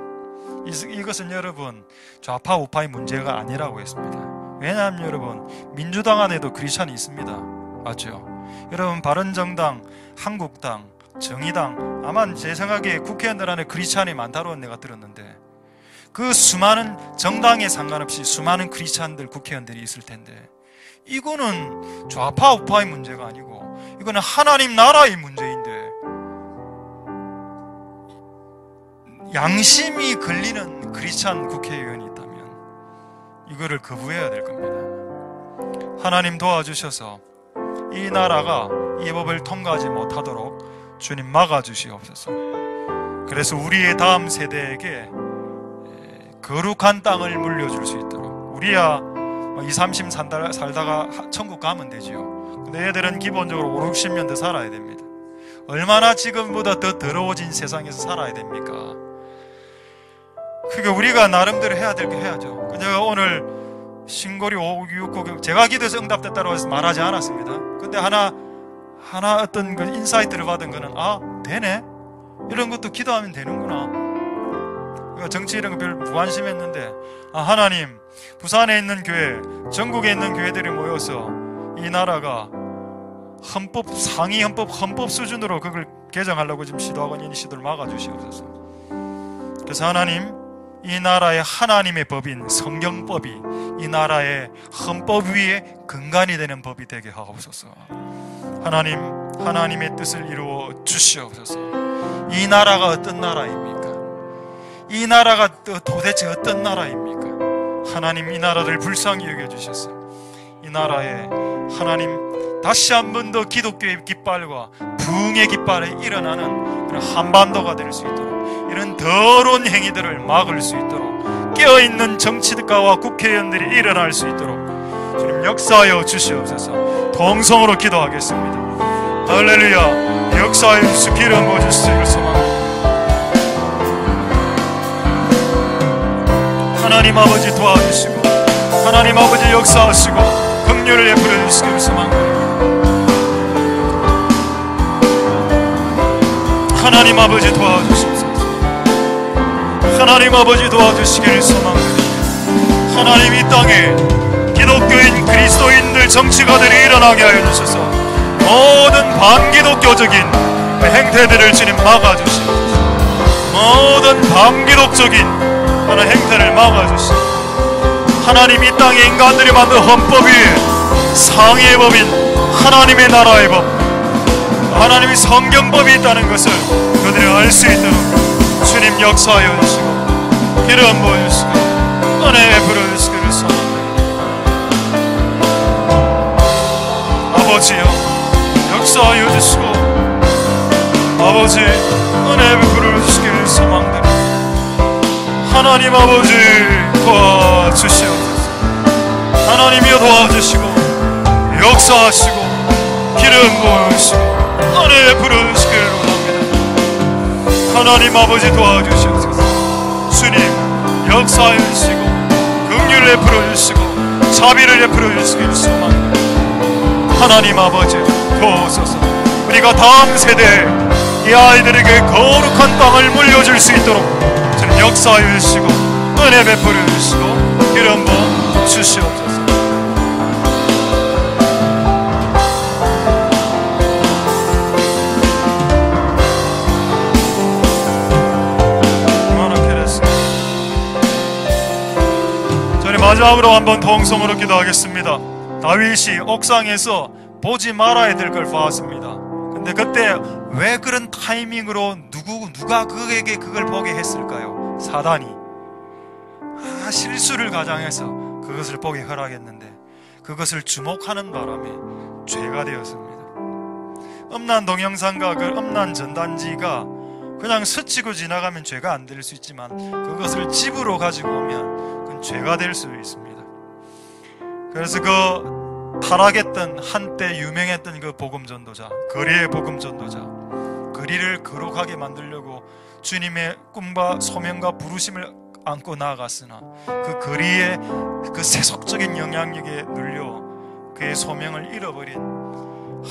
이것은 여러분 좌파 우파의 문제가 아니라고 했습니다. 왜냐하면 여러분 민주당 안에도 크리스찬이 있습니다. 맞죠? 여러분 바른정당, 한국당, 정의당, 아마 제 생각에 국회의원들 안에 크리스찬이 많다고 내가 들었는데 그 수많은 정당에 상관없이 수많은 크리스찬들 국회의원들이 있을 텐데 이거는 좌파 우파의 문제가 아니고 이거는 하나님 나라의 문제인데 양심이 걸리는 크리스찬 국회의원이 있다면 이거를 거부해야 될 겁니다. 하나님 도와주셔서 이 나라가 이 법을 통과하지 못하도록 주님 막아주시옵소서. 그래서 우리의 다음 세대에게 거룩한 땅을 물려줄 수 있도록 우리야 20, 30 살다가 천국 가면 되지요. 근데 애들은 기본적으로 5, 60년 더 살아야 됩니다. 얼마나 지금보다 더 더러워진 세상에서 살아야 됩니까? 그러니까 우리가 나름대로 해야 될 게 해야죠. 제가 오늘 신고리 569 제가 기도해서 응답됐다고 해서 말하지 않았습니다. 근데 하나 어떤 그 인사이트를 받은 거는 되네? 이런 것도 기도하면 되는구나. 정치 이런 거 별로 무관심했는데 하나님 부산에 있는 교회, 전국에 있는 교회들이 모여서 이 나라가 상위 헌법 수준으로 그걸 개정하려고 지금 시도하고 있는 시도를 막아주시옵소서. 그래서 하나님 이 나라의 하나님의 법인 성경법이 이 나라의 헌법 위에 근간이 되는 법이 되게 하옵소서. 하나님 하나님의 뜻을 이루어 주시옵소서. 이 나라가 어떤 나라입니까? 이 나라가 도대체 어떤 나라입니까? 하나님 이 나라를 불쌍히 여겨주셔서 이 나라에 하나님 다시 한 번 더 기독교의 깃발과 부흥의 깃발에 일어나는 그런 한반도가 될 수 있도록, 이런 더러운 행위들을 막을 수 있도록, 깨어있는 정치가와 국회의원들이 일어날 수 있도록 주님 역사하여 주시옵소서. 동성으로 기도하겠습니다. 할렐루야. 역사하여 주시고 기름 부어주시기를 소망합니다. 하나님 아버지 도와주시고, 하나님 아버지 역사하시고 긍휼을 베풀어 주시기를 소망합니다. 하나님 아버지 도와주시옵소서. 하나님 아버지 도와주시기를 소망합니다. 하나님 이 땅에 기독교인 그리스도인들 정치가들이 일어나게 하여 주셔서 모든 반기독교적인 행태들을 주님 막아주시옵소서. 모든 반기독적인 하나님 행태를 막아주시옵소서. 하나님 이 땅에 인간들이 만든 헌법 위에 상위의 법인 하나님의 나라의 법, 하나님의 성경법이 있다는 것을 그들이 알 수 있도록 주님 역사하여 주시고 기름 부어주시고 은혜 베풀어 주시기를 소망합니다. 아버지여 역사하여 주시고 아버지 은혜 베풀어 주시기를 소망합니다. 하나님 아버지 도와주시옵소서. 하나님이여 도와주시고 역사하시고 기름 부으시고 은혜 베풀어 주시기를 원합니다. 하나님 아버지 도와주시옵소서. 주님 역사하여 주시고 긍휼을 베풀어 주시고 자비를 베풀어 주시기를 소망합니다. 하나님 아버지 도우소서. 우리가 다음 세대에 이 아이들에게 거룩한 땅을 물려줄 수 있도록 주님 역사하여 주시고 은혜 베풀어 주시고 기름 부어 주시옵소서. 마지막으로 한번 통성으로 기도하겠습니다. 다윗이 옥상에서 보지 말아야 될 걸 봤습니다. 근데 그때 왜 그런 타이밍으로 누가 그에게 그걸 보게 했을까요? 사단이 실수를 가장해서 그것을 보게 허락했는데 그것을 주목하는 바람에 죄가 되었습니다. 음란 동영상과 그 음란 전단지가 그냥 스치고 지나가면 죄가 안 될 수 있지만 그것을 집으로 가지고 오면 죄가 될 수 있습니다. 그래서 그 타락했던 한때 유명했던 그 복음전도자, 거리의 복음전도자, 거리를 거룩하게 만들려고 주님의 꿈과 소명과 부르심을 안고 나아갔으나 그 거리의 그 세속적인 영향력에 눌려 그의 소명을 잃어버린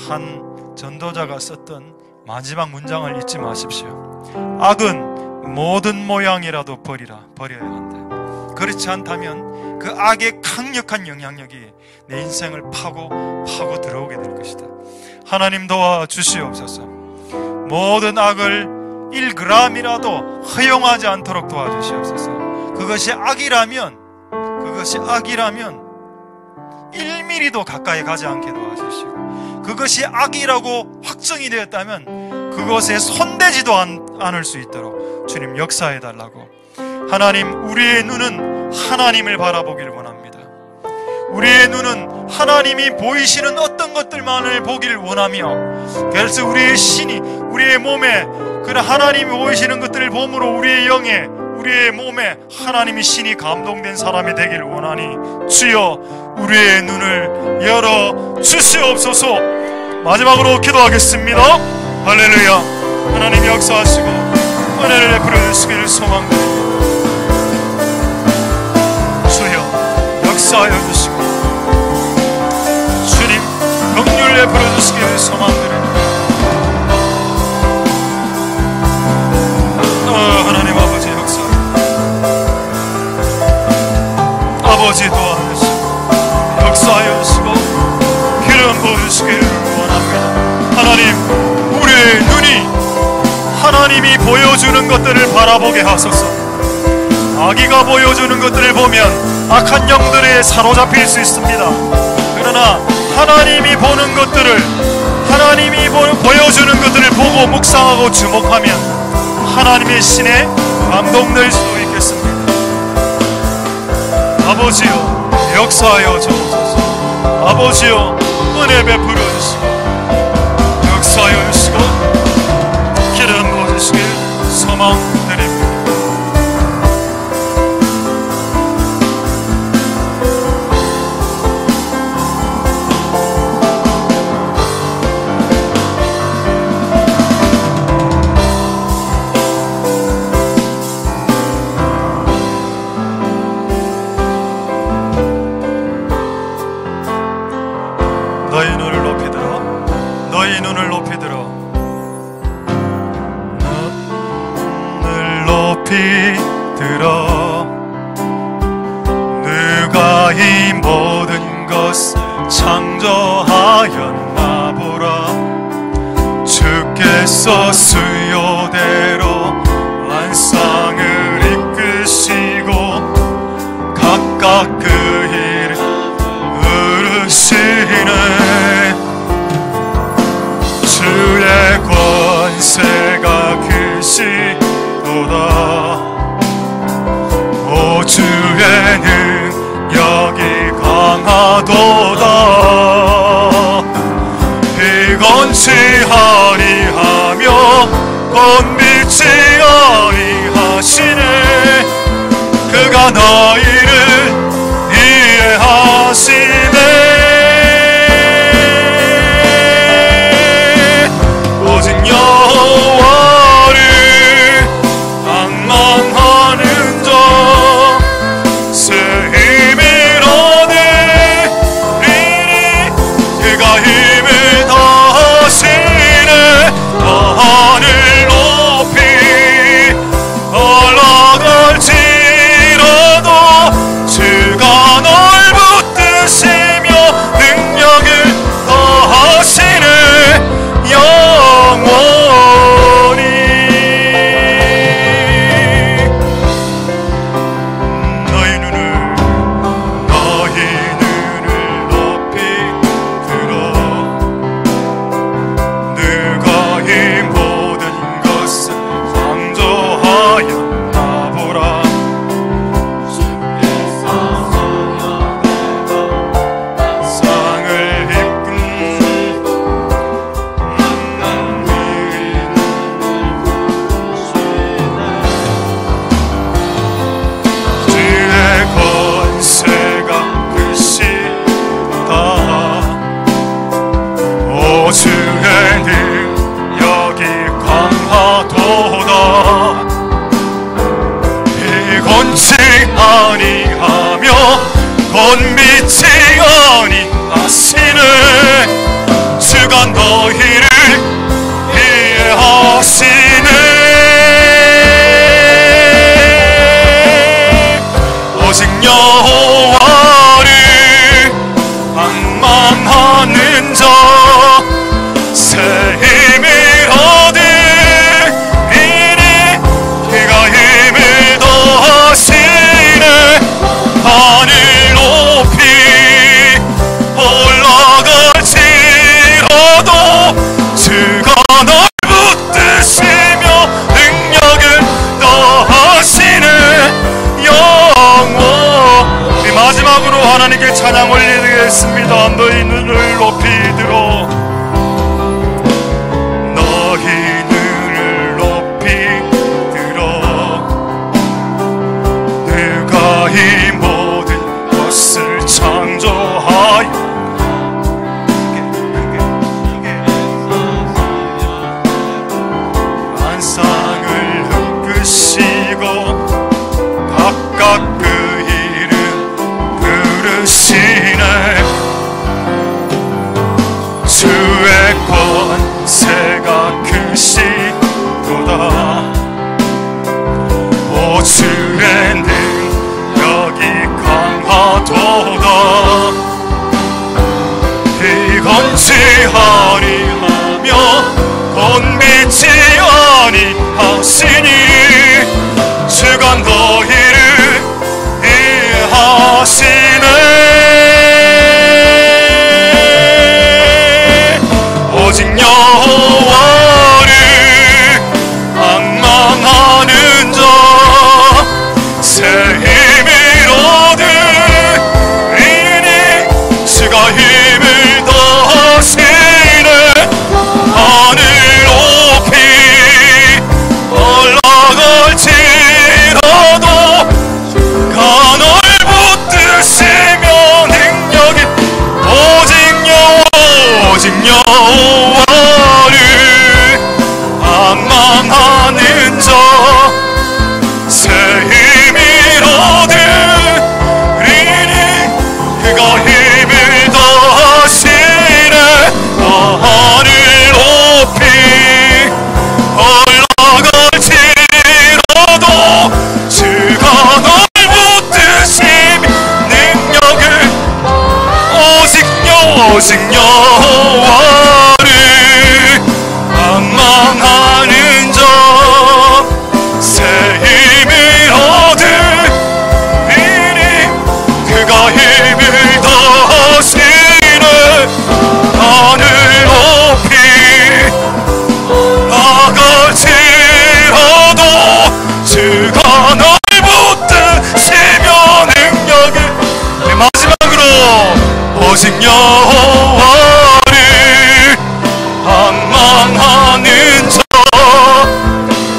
한 전도자가 썼던 마지막 문장을 잊지 마십시오. 악은 모든 모양이라도 버려야 한다. 그렇지 않다면 그 악의 강력한 영향력이 내 인생을 파고 들어오게 될 것이다. 하나님 도와주시옵소서. 모든 악을 1g이라도 허용하지 않도록 도와주시옵소서. 그것이 악이라면 1mm도 가까이 가지 않게 도와주시고, 그것이 악이라고 확정이 되었다면 그것에 손대지도 않을 수 있도록 주님 역사해달라고. 하나님, 우리의 눈은 하나님을 바라보길 원합니다. 우리의 눈은 하나님이 보이시는 어떤 것들만을 보길 원하며, 그래서 우리의 신이 우리의 몸에 그런 하나님이 보이시는 것들을 보므로 우리의 영에 우리의 몸에 하나님의 신이 감동된 사람이 되길 원하니 주여 우리의 눈을 열어 주시옵소서. 마지막으로 기도하겠습니다. 할렐루야. 하나님 역사하시고 은혜를 베풀어 주시기를 소망합니다. 역사하여 주시고 주님 긍휼을 베풀어 주시기를 소망드립니다. 하나님 아버지 역사, 아버지 도와주시고 역사하여 주시고 기름 부어주시기를 원합니다. 하나님, 우리의 눈이 하나님이 보여주는 것들을 바라보게 하소서. 아기가 보여주는 것들을 보면 악한 영들에 사로잡힐 수 있습니다. 그러나 하나님이 보는 것들을, 하나님이 보여주는 것들을 보고 묵상하고 주목하면 하나님의 신에 감동될 수도 있겠습니다. 아버지여 역사하여 주옵소서. 아버지여 은혜 베풀으시고 역사하여 주시고 기름 부어주시길 소망드립니다. 너희 눈을 높이 들어, 너희 눈을 높이 들어, 눈을 높이 들어. 누가 이 모든 것을 창조하였나 보라. 주께서 수요대로万상을 이끄시고 각각 그 일을 부르시네. 주의 권세가 크시도다. 오 주의 능력이 강하도다. 이건치 아니하며 꽃빛이 아니하시네. 그가 너희를 이해하시네. 오직 여호와를 앙망하는 자 새 힘을 얻으리니. 그가 힘을 더하시네. 하늘 높이 올라갈지라도 주가 널 붙드시며 능력을 더하시네. 영원히. 너희 눈을 높이 들어. 누가 이 모든 것을 창조하였나 보라. 상을 이끈 주의 권세가 크시다. 오 주의 능력이 강하도다. 이건치 아니하며 꽃빛이 아니하시네. 주가 너희를 이해하시네. 오직 여호와를 앙망하는 자 새 힘을 얻으리니. 그가 힘을 더하시네. 하늘 높이 사랑하는 자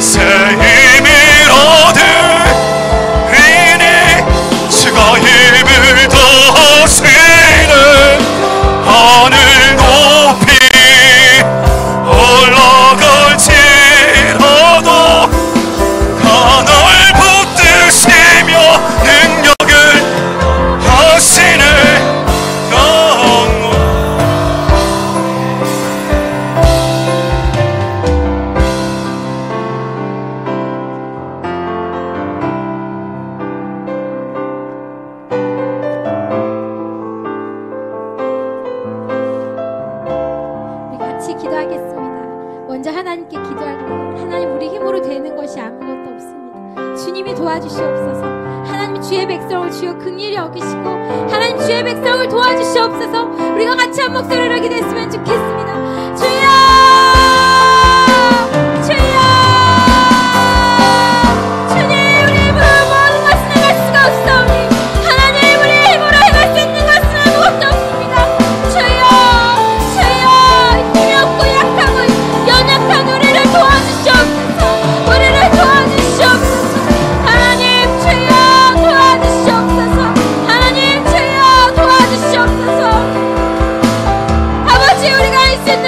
새 힘을 얻으리니 주가 힘을 더하시네 하늘 높이 올라갈지라도 하늘 붙드시며 능력을 하시네 먼저 하나님께 기도할 때 하나님 우리 힘으로 되는 것이 아무것도 없습니다. 주님이 도와주시옵소서. 하나님 주의 백성을 주여 긍휼히 여기시고 하나님 주의 백성을 도와주시옵소서. 우리가 같이 한 목소리로 기도했으면 좋겠습니다. 주여 주여 주님 우리 힘으로 모든 것을 행할 수가 없사오니 하나님 우리 힘으로 행할 수 있는 것은 아무것도 없습니다. 주여 주여 힘이 없고 약하고 연약한 우리를 도와주시옵소서. 우리를 도와주시옵소서. 하나님 주여 도와주시옵소서. 하나님 주여 도와주시옵소서. 아버지 우리가 할 수 있는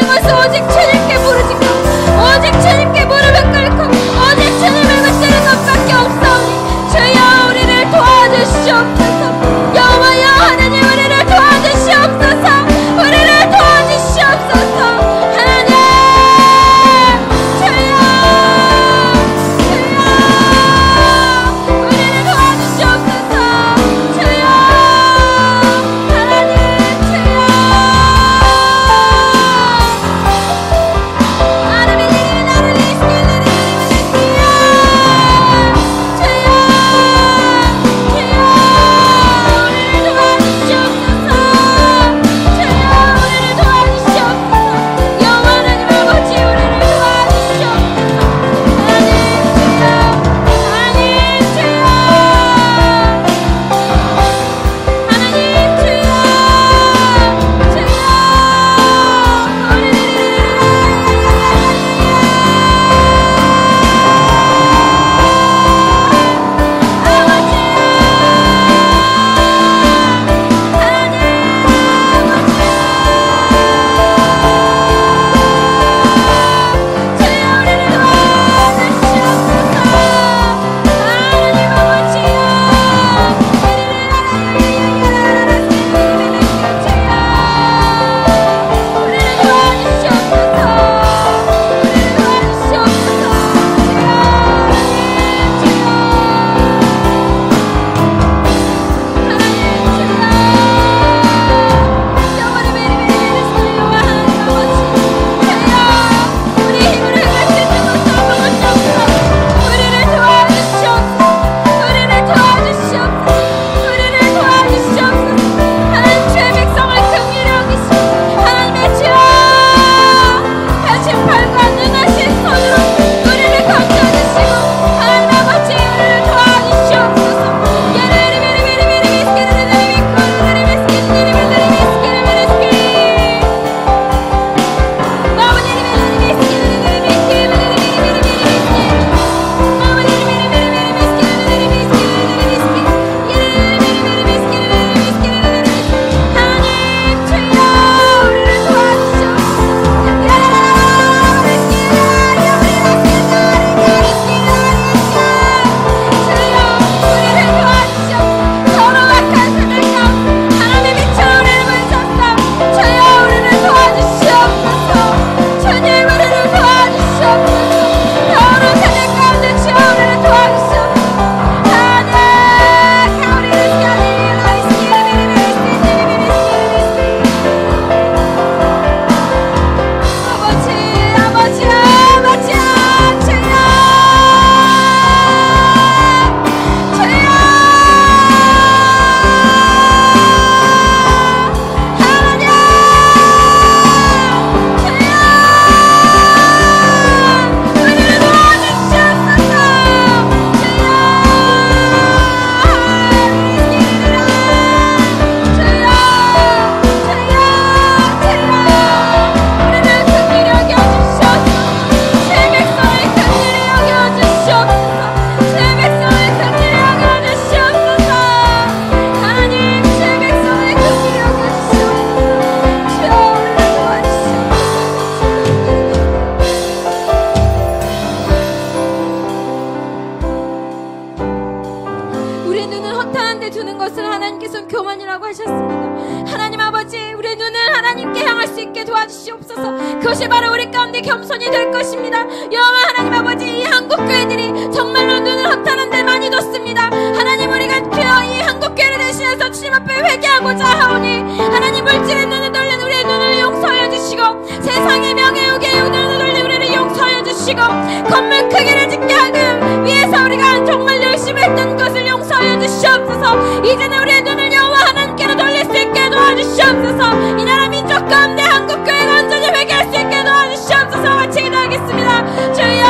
아버지 겸손이 될 것입니다. 여호와 하나님 아버지, 이 한국교회들이 정말로 눈을 허탄한 데 많이 뒀습니다. 하나님, 우리가 주여 이 한국교회를 대신해서 주님 앞에 회개하고자 하오니 하나님, 물질의 눈을 돌린 우리의 눈을 용서하여 주시고, 세상의 명예욕의 눈을 돌린 우리를 용서하여 주시고, 건물 크기를 짓게 하기 위해서 우리가 정말 열심히 했던 것을 용서하여 주시옵소서. 이제는 우리의 눈을 여호와 하나님께로 돌릴 수 있게 도와주시옵소서. 이 나라 민족 가운데 한국교회가 완전히 회개할 수 있게 도와주시옵소서. 같이 기도하겠습니다. 주여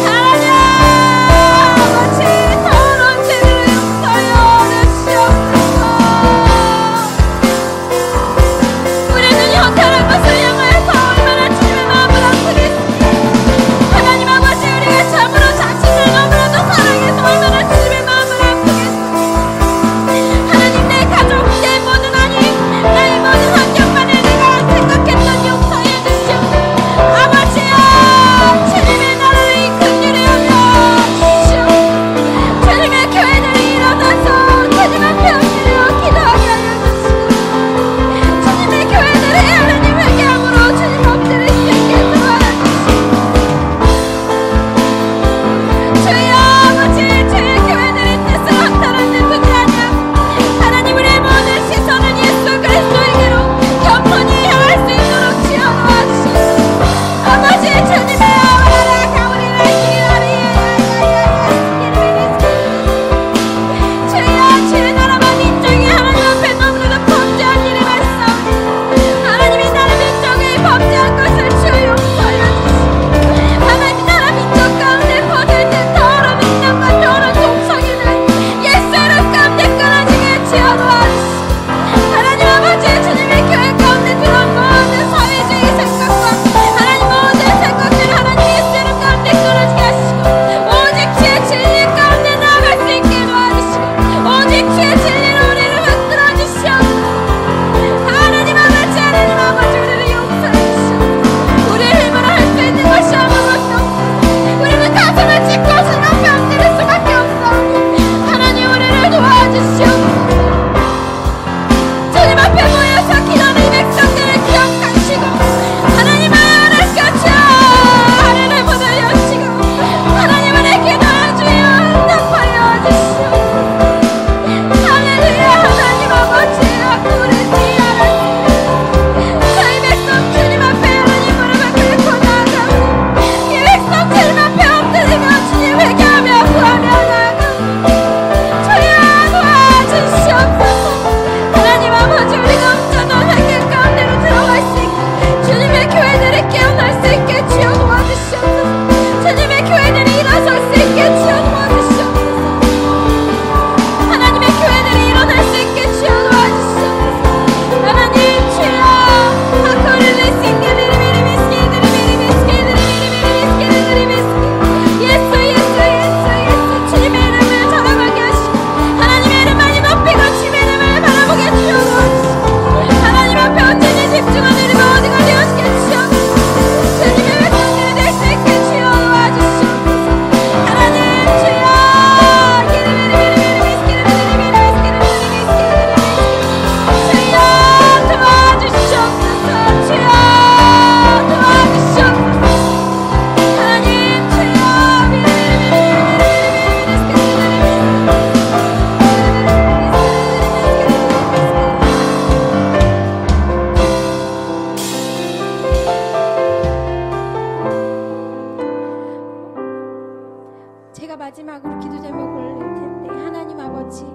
하나님 아버지, 더러운 죄를 용서하여 주시옵소서. 우리의 눈이 허탄한 것을 향하여서 얼마나 주님의 마음을 아프게 했습니다. 하나님 아버지, 우리가 참으로 자신을 너무나도 사랑해서 얼마나 주님의 마음을 아프게 했습니다. 하나님, 내 가족, 내 모든 아니 나의 모든 환경만을 내가 생각했던 용서해 주시옵소서. 아버지여, 주님의 나라를 이끈 일을 하여 주시옵소서. 주님의 교회들이 일어나서 주님 앞에 엎드려 기도하게 하여 주시고, 주님의 교회들이 하나님 회개함으로 주님 엎드릴 수 있게 도와주시옵소서. 주여 아버지, 주의 교회들의 뜻을 허탄한 데 두지 아니하고 하나님, 우리의 모든 시선은 예수 그리스도에게로 겸손히 향할 수 있도록 주여 도와주시옵소서. 아버지, 주님의 아와라 우리를 주여, 주의 나라와 민족이 하나님 앞에 너무나도 범죄한 일을 말씀하오니 하나님, 이 나라 민족이 범죄한 것을 주여 용서하여 주시고, 하나님, 이 나라 민족 가운데 퍼질된 더러운 인간과 더러운 동성애는 예수 이름 가운데 끊어지게 주여 도와주시고, 하나님 아버지, 주님의 교회 가운데 들어온 모든 사회주의 생각과 하나님 모든 생각들을 하나님 예수 이름 가운데 끊어지게 하시고, 오직 주의 진리 가운데 나아갈 수 있게 도와주시고, 오직 주의 진리로 우리를 흔들어 주시옵소서. 하나님 아버지, 하나님 아버지, 우리를 용서해 주시옵소서. 우리의 힘으로 할 수 있는 것이 아무것도 없소서. 우리는 가슴을 찢고 주님 앞에 엎드릴 수밖에 없사오니 하나님, 우리를 도와주시옵소서. 주님 앞에 모여서 기도하는 이 백성들을 기억하시고 하나님 안에서 주여 하늘을 문을 여시고 하나님 안에 기도하는 주여 응답하여 주시옵소서. 할렐루야. 하나님 아버지, 우리 지혜하라. 저희 백성 주님 앞에 하나님 무릎을 꿇고 나아가고 이 백성 주님 앞에 엎드리며 주님 회개하며 구하며 나아가고 주여 도와주시옵소서. 하나님 아버지, 우리가 온전한 회개 가운데로 들어갈 수 있게 주님의 교회들이 깨어날 수 있게 주여 도와주시옵소서. 주님의 교회들이 일어설 수 있게 주여 도와주시옵소서. 하나님의 교회들이 일어날 수 있게 주여 도와주시옵소서. 하나님 주여 예수 예수 예수 예수 주님의 이름을 전하게 하시고 하나님의 이름 많이 높이고 주님의 이름을 바라보게 주여 도와주시고 하나님 앞에 온전히 집중하는 우리 모두가 되어지게 주시옵소서. 주님의 백성들이 될 수 있게 주여 도와주시옵소서. 하나님 주여 주여 도와주시옵소서. 주여 도와주시옵소서. 하나님 주여 제가 마지막으로 기도 제목을 올릴 텐데, 하나님 아버지,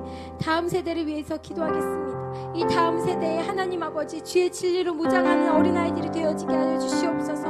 다음 세대를 위해서 기도하겠습니다. 이 다음 세대에 하나님 아버지 주의 진리로 무장하는 어린아이들이 되어지게 하여 주시옵소서.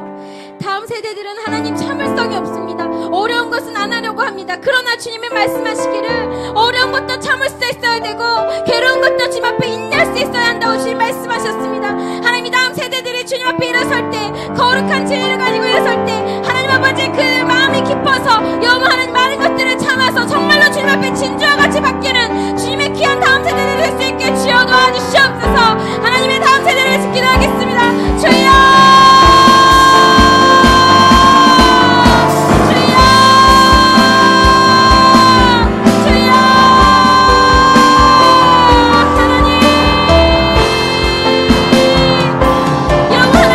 다음 세대들은 하나님 참을성이 없습니다. 어려운 것은 안 하려고 합니다. 그러나 주님이 말씀하시기를 어려운 것도 참을 수 있어야 되고 괴로운 것도 주님 앞에 인내할 수 있어야 한다고 주님 말씀하셨습니다. 하나님이 다음 세대들이 주님 앞에 일어설 때, 거룩한 진리를 가지고 일어설 때 하나님 아버지 그 마음이 깊어서 여호와 하나님 많은 것들을 참아서 정말로 주님 앞에 진주와 같이 바뀌는 주님의 귀한 다음 세대들이 될 수 있게 주여 도와주시옵소서. 하나님의 다음 세대를 위해서 기도하겠습니다. 주여 영원한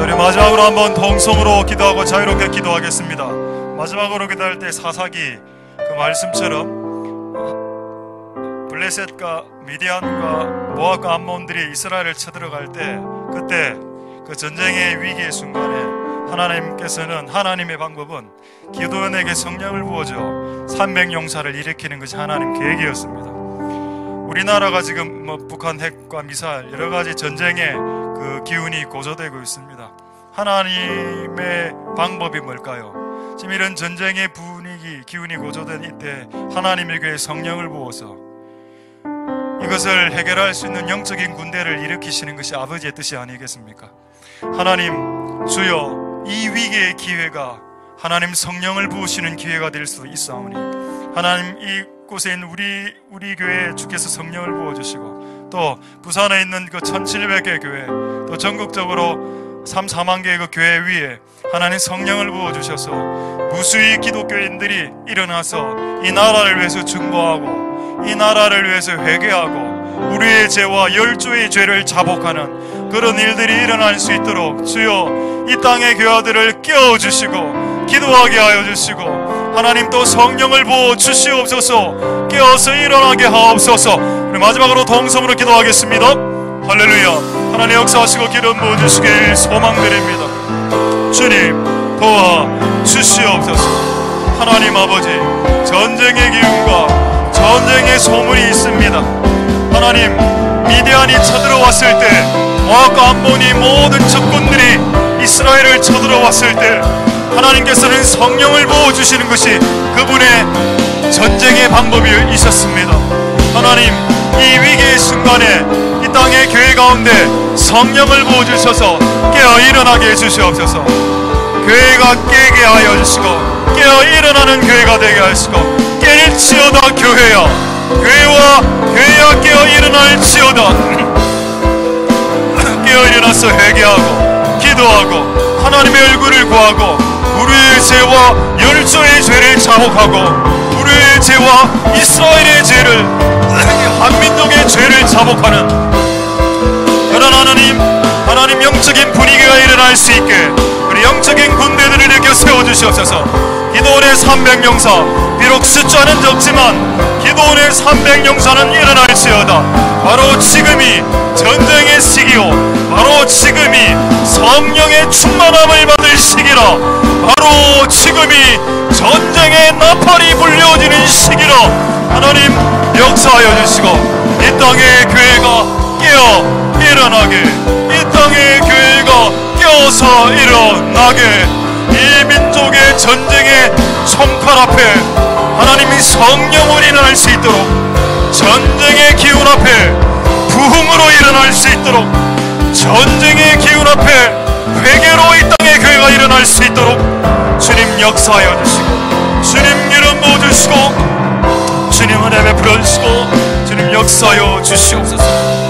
우리 마지막으로 한번 동성으로 기도하고 자유롭게 기도하겠습니다. 마지막으로 기도할 때 사사기 그 말씀처럼 블레셋과 미디안과 모압과 암몬들이 이스라엘을 쳐들어갈 때, 그때 그 전쟁의 위기의 순간에 하나님께서는, 하나님의 방법은 기도원에게 성령을 부어줘 300용사를 일으키는 것이 하나님 계획이었습니다. 우리나라가 지금 북한 핵과 미사일 여러 가지 전쟁의 그 기운이 고조되고 있습니다. 하나님의 방법이 뭘까요? 지금 이런 전쟁의 분위기, 기운이 고조된 이때 하나님에게 성령을 부어서 이것을 해결할 수 있는 영적인 군대를 일으키시는 것이 아버지의 뜻이 아니겠습니까? 하나님, 주여, 이 위기의 기회가 하나님 성령을 부으시는 기회가 될 수 있사오니 하나님, 이곳에 있는 우리 교회에 주께서 성령을 부어주시고, 또 부산에 있는 그 1700개 교회, 또 전국적으로 3-4만 개의 그 교회 위에 하나님 성령을 부어주셔서 무수히 기독교인들이 일어나서 이 나라를 위해서 중보하고 이 나라를 위해서 회개하고 우리의 죄와 열조의 죄를 자복하는 그런 일들이 일어날 수 있도록 주여 이 땅의 교회들을 깨워주시고 기도하게 하여 주시고, 하나님 또 성령을 부어 주시옵소서. 깨어서 일어나게 하옵소서. 우리 마지막으로 동성으로 기도하겠습니다. 할렐루야. 하나님 역사하시고 기름 부어주시길 소망드립니다. 주님 도와 주시옵소서. 하나님 아버지, 전쟁의 기운과 전쟁의 소문이 있습니다. 하나님, 미디안이 쳐들어왔을 때, 모압과 암몬이 모든 적군들이 이스라엘을 쳐들어왔을 때 하나님께서는 성령을 부어주시는 것이 그분의 전쟁의 방법이셨습니다. 하나님, 이 위기의 순간에 이 땅의 교회 가운데 성령을 부어주셔서 깨어 일어나게 해주시옵소서. 교회가 깨게 하여 주시고 깨어 일어나는 교회가 되게 하시고, 깰지어다 교회야, 교회야 깨어 일어날지어다. 깨어 일어나서 회개하고 기도하고 하나님의 얼굴을 구하고 우리의 죄와 열조의 죄를 자복하고 우리의 죄와 이스라엘의 죄를, 한민족의 죄를 자복하는 그런 하나님 영적인 분위기가 일어날 수 있게 우리 영적인 군대들을 일으켜 세워주시옵소서. 기도원의 300용사, 비록 숫자는 적지만 기도원의 300용사는 일어날지어다. 바로 지금이 전쟁의 시기요, 바로 지금이 성령의 충만함을 받을 시기라, 바로 지금이 전쟁의 나팔이 불려지는 시기라. 하나님 역사하여 주시고 이 땅의 교회가 깨어 일어나게, 이 땅의 교회가 깨어서 일어나게, 이 민족의 전쟁의 총칼 앞에 하나님이 성령으로 일어날 수 있도록, 전쟁의 기운 앞에 부흥으로 일어날 수 있도록, 전쟁의 기운 앞에 회개로 이 땅의 교회가 일어날 수 있도록 주님 역사하여 주시고, 주님 기름 부어주시고, 주님 은혜 베풀어 주시고, 주님 역사하여 주시옵소서.